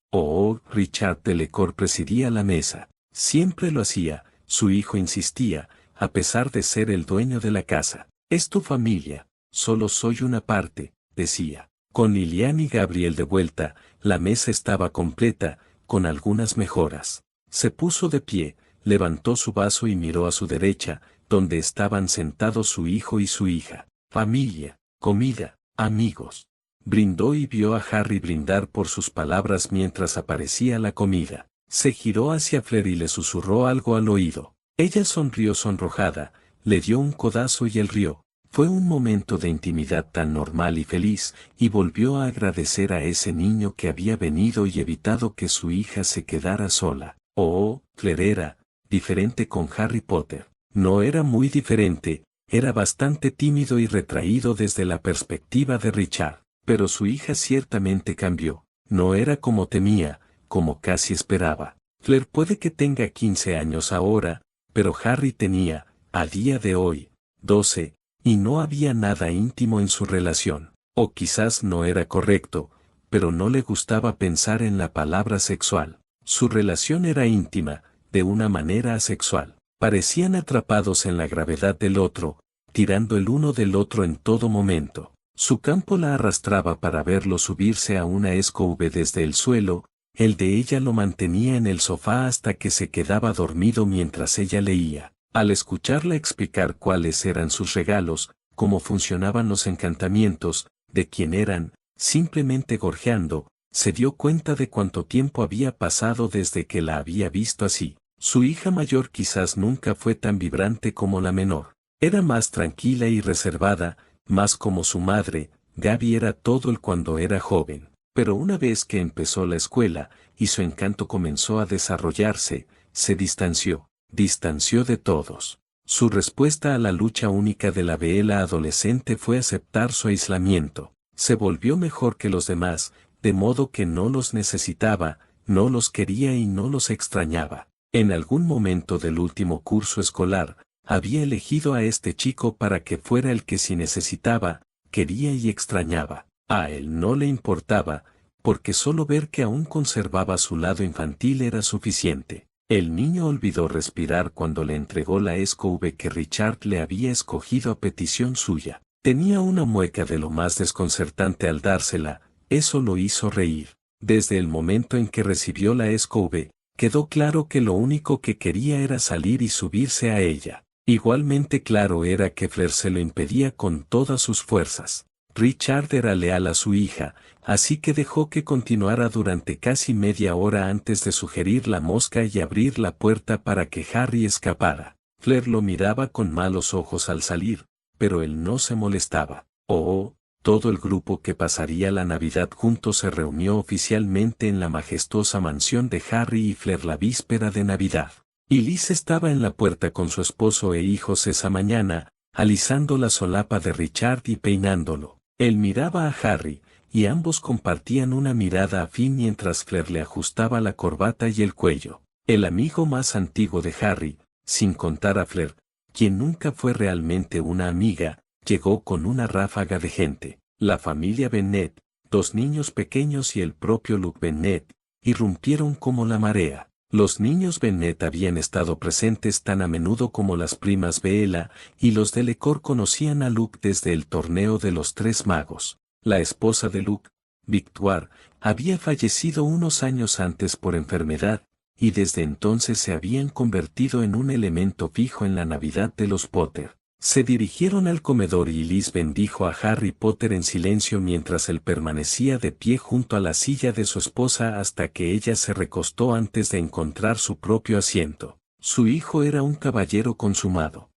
Richard Delacour presidía la mesa. Siempre lo hacía, su hijo insistía, a pesar de ser el dueño de la casa. Es tu familia, solo soy una parte, decía. Con Lilian y Gabriel de vuelta, la mesa estaba completa, con algunas mejoras. Se puso de pie, levantó su vaso y miró a su derecha, donde estaban sentados su hijo y su hija. Familia, comida, amigos. Brindó y vio a Harry brindar por sus palabras mientras aparecía la comida. Se giró hacia Fleur y le susurró algo al oído. Ella sonrió sonrojada, le dio un codazo y él rió. Fue un momento de intimidad tan normal y feliz, y volvió a agradecer a ese niño que había venido y evitado que su hija se quedara sola. Fleur era diferente con Harry Potter. No era muy diferente, era bastante tímido y retraído desde la perspectiva de Richard, pero su hija ciertamente cambió. No era como temía, como casi esperaba. Fleur puede que tenga 15 años ahora, pero Harry tenía, a día de hoy, 12, y no había nada íntimo en su relación. O quizás no era correcto, pero no le gustaba pensar en la palabra sexual. Su relación era íntima, de una manera asexual. Parecían atrapados en la gravedad del otro, tirando el uno del otro en todo momento. Su campo la arrastraba para verlo subirse a una escove desde el suelo, el de ella lo mantenía en el sofá hasta que se quedaba dormido mientras ella leía. Al escucharla explicar cuáles eran sus regalos, cómo funcionaban los encantamientos, de quién eran, simplemente gorjeando, se dio cuenta de cuánto tiempo había pasado desde que la había visto así. Su hija mayor quizás nunca fue tan vibrante como la menor. Era más tranquila y reservada, más como su madre. Gaby era todo el cuando era joven. Pero una vez que empezó la escuela, y su encanto comenzó a desarrollarse, se distanció de todos. Su respuesta a la lucha única de la Bella adolescente fue aceptar su aislamiento. Se volvió mejor que los demás, de modo que no los necesitaba, no los quería y no los extrañaba. En algún momento del último curso escolar, había elegido a este chico para que fuera el que si necesitaba, quería y extrañaba. A él no le importaba, porque solo ver que aún conservaba su lado infantil era suficiente. El niño olvidó respirar cuando le entregó la escove que Richard le había escogido a petición suya. Tenía una mueca de lo más desconcertante al dársela, eso lo hizo reír. Desde el momento en que recibió la escove, quedó claro que lo único que quería era salir y subirse a ella. Igualmente claro era que Fleur se lo impedía con todas sus fuerzas. Richard era leal a su hija, así que dejó que continuara durante casi media hora antes de sugerir la mosca y abrir la puerta para que Harry escapara. Fleur lo miraba con malos ojos al salir, pero él no se molestaba. Todo el grupo que pasaría la Navidad juntos se reunió oficialmente en la majestuosa mansión de Harry y Fleur la víspera de Navidad. Y Liz estaba en la puerta con su esposo e hijos esa mañana, alisando la solapa de Richard y peinándolo. Él miraba a Harry, y ambos compartían una mirada afín mientras Fleur le ajustaba la corbata y el cuello. El amigo más antiguo de Harry, sin contar a Fleur, quien nunca fue realmente una amiga, llegó con una ráfaga de gente. La familia Bennet, 2 niños pequeños y el propio Luke Bennet, irrumpieron como la marea. Los niños Bennet habían estado presentes tan a menudo como las primas Bella, y los Delacour conocían a Luke desde el torneo de los 3 magos. La esposa de Luke, Victoire, había fallecido unos años antes por enfermedad, y desde entonces se habían convertido en un elemento fijo en la Navidad de los Potter. Se dirigieron al comedor y Liz bendijo a Harry Potter en silencio mientras él permanecía de pie junto a la silla de su esposa hasta que ella se recostó antes de encontrar su propio asiento. Su hijo era un caballero consumado.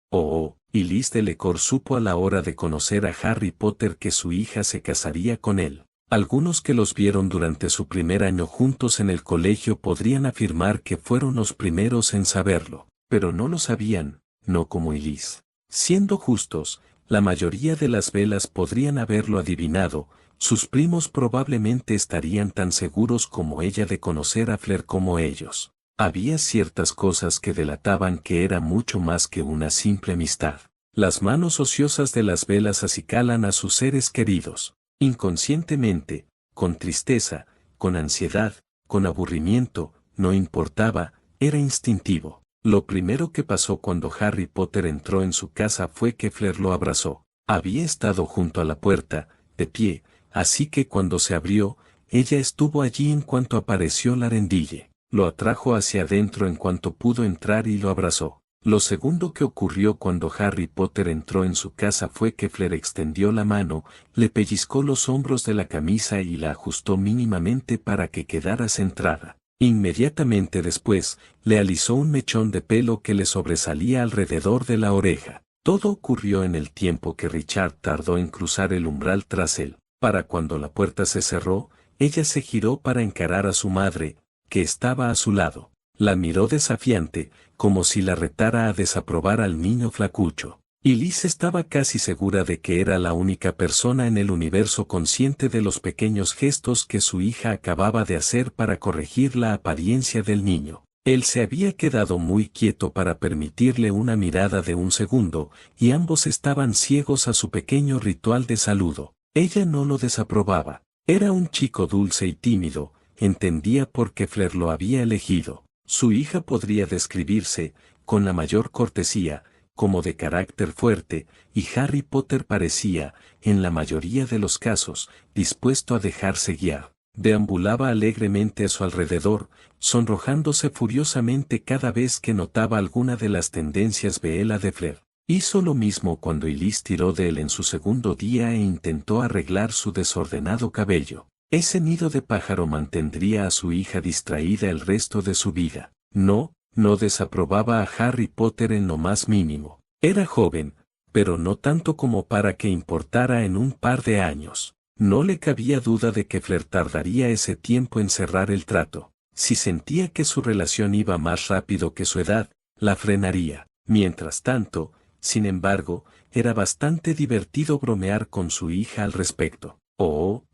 Y Liz Delacour supo a la hora de conocer a Harry Potter que su hija se casaría con él. Algunos que los vieron durante su primer año juntos en el colegio podrían afirmar que fueron los primeros en saberlo, pero no lo sabían, no como Liz. Siendo justos, la mayoría de las Bellas podrían haberlo adivinado, sus primos probablemente estarían tan seguros como ella de conocer a Fleur como ellos. Había ciertas cosas que delataban que era mucho más que una simple amistad. Las manos ociosas de las velas acicalan a sus seres queridos, inconscientemente, con tristeza, con ansiedad, con aburrimiento, no importaba, era instintivo. Lo primero que pasó cuando Harry Potter entró en su casa fue que Fleur lo abrazó. Había estado junto a la puerta, de pie, así que cuando se abrió, ella estuvo allí en cuanto apareció la rendille. Lo atrajo hacia adentro en cuanto pudo entrar y lo abrazó. Lo segundo que ocurrió cuando Harry Potter entró en su casa fue que Fleur extendió la mano, le pellizcó los hombros de la camisa y la ajustó mínimamente para que quedara centrada. Inmediatamente después, le alisó un mechón de pelo que le sobresalía alrededor de la oreja. Todo ocurrió en el tiempo que Richard tardó en cruzar el umbral tras él. Para cuando la puerta se cerró, ella se giró para encarar a su madre, que estaba a su lado. La miró desafiante, como si la retara a desaprobar al niño flacucho. Y Liz estaba casi segura de que era la única persona en el universo consciente de los pequeños gestos que su hija acababa de hacer para corregir la apariencia del niño. Él se había quedado muy quieto para permitirle una mirada de un segundo, y ambos estaban ciegos a su pequeño ritual de saludo. Ella no lo desaprobaba. Era un chico dulce y tímido, entendía por qué Fleur lo había elegido. Su hija podría describirse, con la mayor cortesía, como de carácter fuerte, y Harry Potter parecía, en la mayoría de los casos, dispuesto a dejarse guiar. Deambulaba alegremente a su alrededor, sonrojándose furiosamente cada vez que notaba alguna de las tendencias Bella de Fleur. Hizo lo mismo cuando Elise tiró de él en su segundo día e intentó arreglar su desordenado cabello. Ese nido de pájaro mantendría a su hija distraída el resto de su vida. No desaprobaba a Harry Potter en lo más mínimo. Era joven, pero no tanto como para que importara en un par de años. No le cabía duda de que Fleur tardaría ese tiempo en cerrar el trato. Si sentía que su relación iba más rápido que su edad, la frenaría. Mientras tanto, sin embargo, era bastante divertido bromear con su hija al respecto.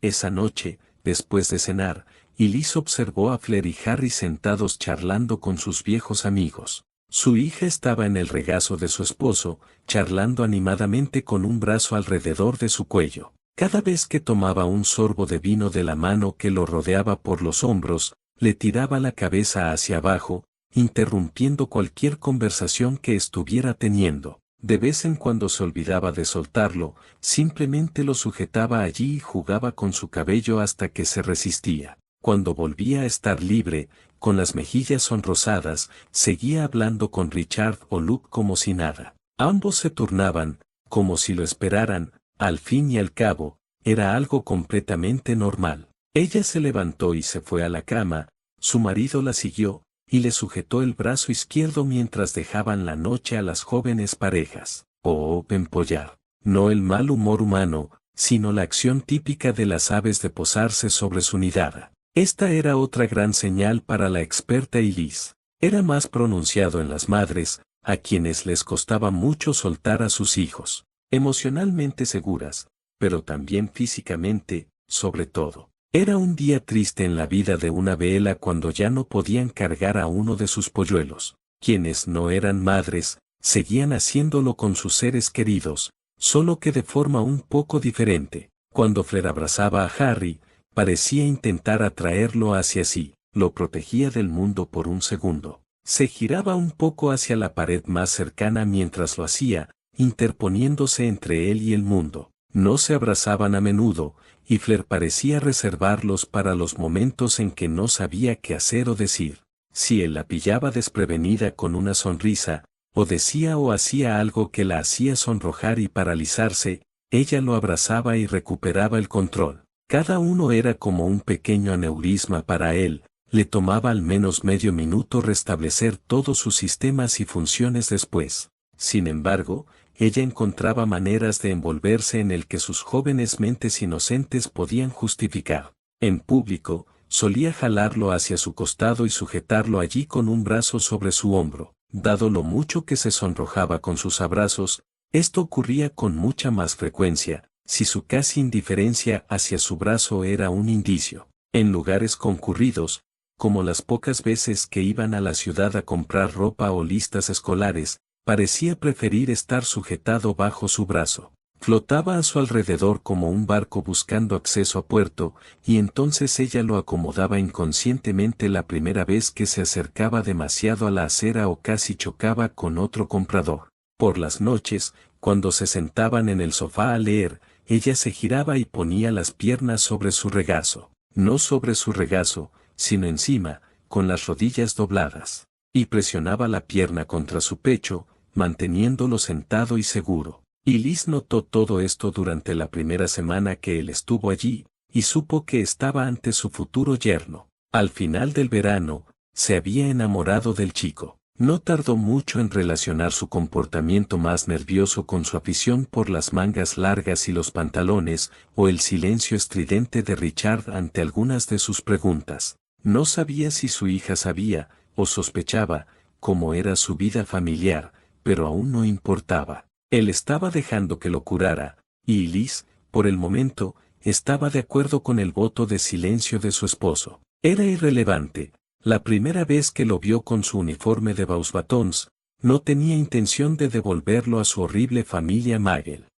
Esa noche, después de cenar, Elise observó a Fleur y Harry sentados charlando con sus viejos amigos. Su hija estaba en el regazo de su esposo, charlando animadamente con un brazo alrededor de su cuello. Cada vez que tomaba un sorbo de vino de la mano que lo rodeaba por los hombros, le tiraba la cabeza hacia abajo, interrumpiendo cualquier conversación que estuviera teniendo. De vez en cuando se olvidaba de soltarlo, simplemente lo sujetaba allí y jugaba con su cabello hasta que se resistía. Cuando volvía a estar libre, con las mejillas sonrosadas, seguía hablando con Richard o Luke como si nada. Ambos se turnaban, como si lo esperaran, al fin y al cabo, era algo completamente normal. Ella se levantó y se fue a la cama, su marido la siguió, y le sujetó el brazo izquierdo mientras dejaban la noche a las jóvenes parejas. Empollar. No el mal humor humano, sino la acción típica de las aves de posarse sobre su nidada. Esta era otra gran señal para la experta Elise. Era más pronunciado en las madres, a quienes les costaba mucho soltar a sus hijos. Emocionalmente seguras, pero también físicamente, sobre todo. Era un día triste en la vida de una Bella cuando ya no podían cargar a uno de sus polluelos. Quienes no eran madres, seguían haciéndolo con sus seres queridos, solo que de forma un poco diferente. Cuando Fleur abrazaba a Harry, parecía intentar atraerlo hacia sí, lo protegía del mundo por un segundo. Se giraba un poco hacia la pared más cercana mientras lo hacía, interponiéndose entre él y el mundo. No se abrazaban a menudo, y Fleur parecía reservarlos para los momentos en que no sabía qué hacer o decir. Si él la pillaba desprevenida con una sonrisa, o decía o hacía algo que la hacía sonrojar y paralizarse, ella lo abrazaba y recuperaba el control. Cada uno era como un pequeño aneurisma para él, le tomaba al menos medio minuto restablecer todos sus sistemas y funciones después. Sin embargo, ella encontraba maneras de envolverse en el que sus jóvenes mentes inocentes podían justificar. En público, solía jalarlo hacia su costado y sujetarlo allí con un brazo sobre su hombro. Dado lo mucho que se sonrojaba con sus abrazos, esto ocurría con mucha más frecuencia, si su casi indiferencia hacia su brazo era un indicio. En lugares concurridos, como las pocas veces que iban a la ciudad a comprar ropa o listas escolares, parecía preferir estar sujetado bajo su brazo. Flotaba a su alrededor como un barco buscando acceso a puerto, y entonces ella lo acomodaba inconscientemente la primera vez que se acercaba demasiado a la acera o casi chocaba con otro comprador. Por las noches, cuando se sentaban en el sofá a leer, ella se giraba y ponía las piernas sobre su regazo, no sobre su regazo, sino encima, con las rodillas dobladas, y presionaba la pierna contra su pecho, manteniéndolo sentado y seguro. Y Liz notó todo esto durante la primera semana que él estuvo allí, y supo que estaba ante su futuro yerno. Al final del verano, se había enamorado del chico. No tardó mucho en relacionar su comportamiento más nervioso con su afición por las mangas largas y los pantalones, o el silencio estridente de Richard ante algunas de sus preguntas. No sabía si su hija sabía, o sospechaba, cómo era su vida familiar, pero aún no importaba. Él estaba dejando que lo curara, y Liz, por el momento, estaba de acuerdo con el voto de silencio de su esposo. Era irrelevante. La primera vez que lo vio con su uniforme de Beauxbatons, no tenía intención de devolverlo a su horrible familia Magel.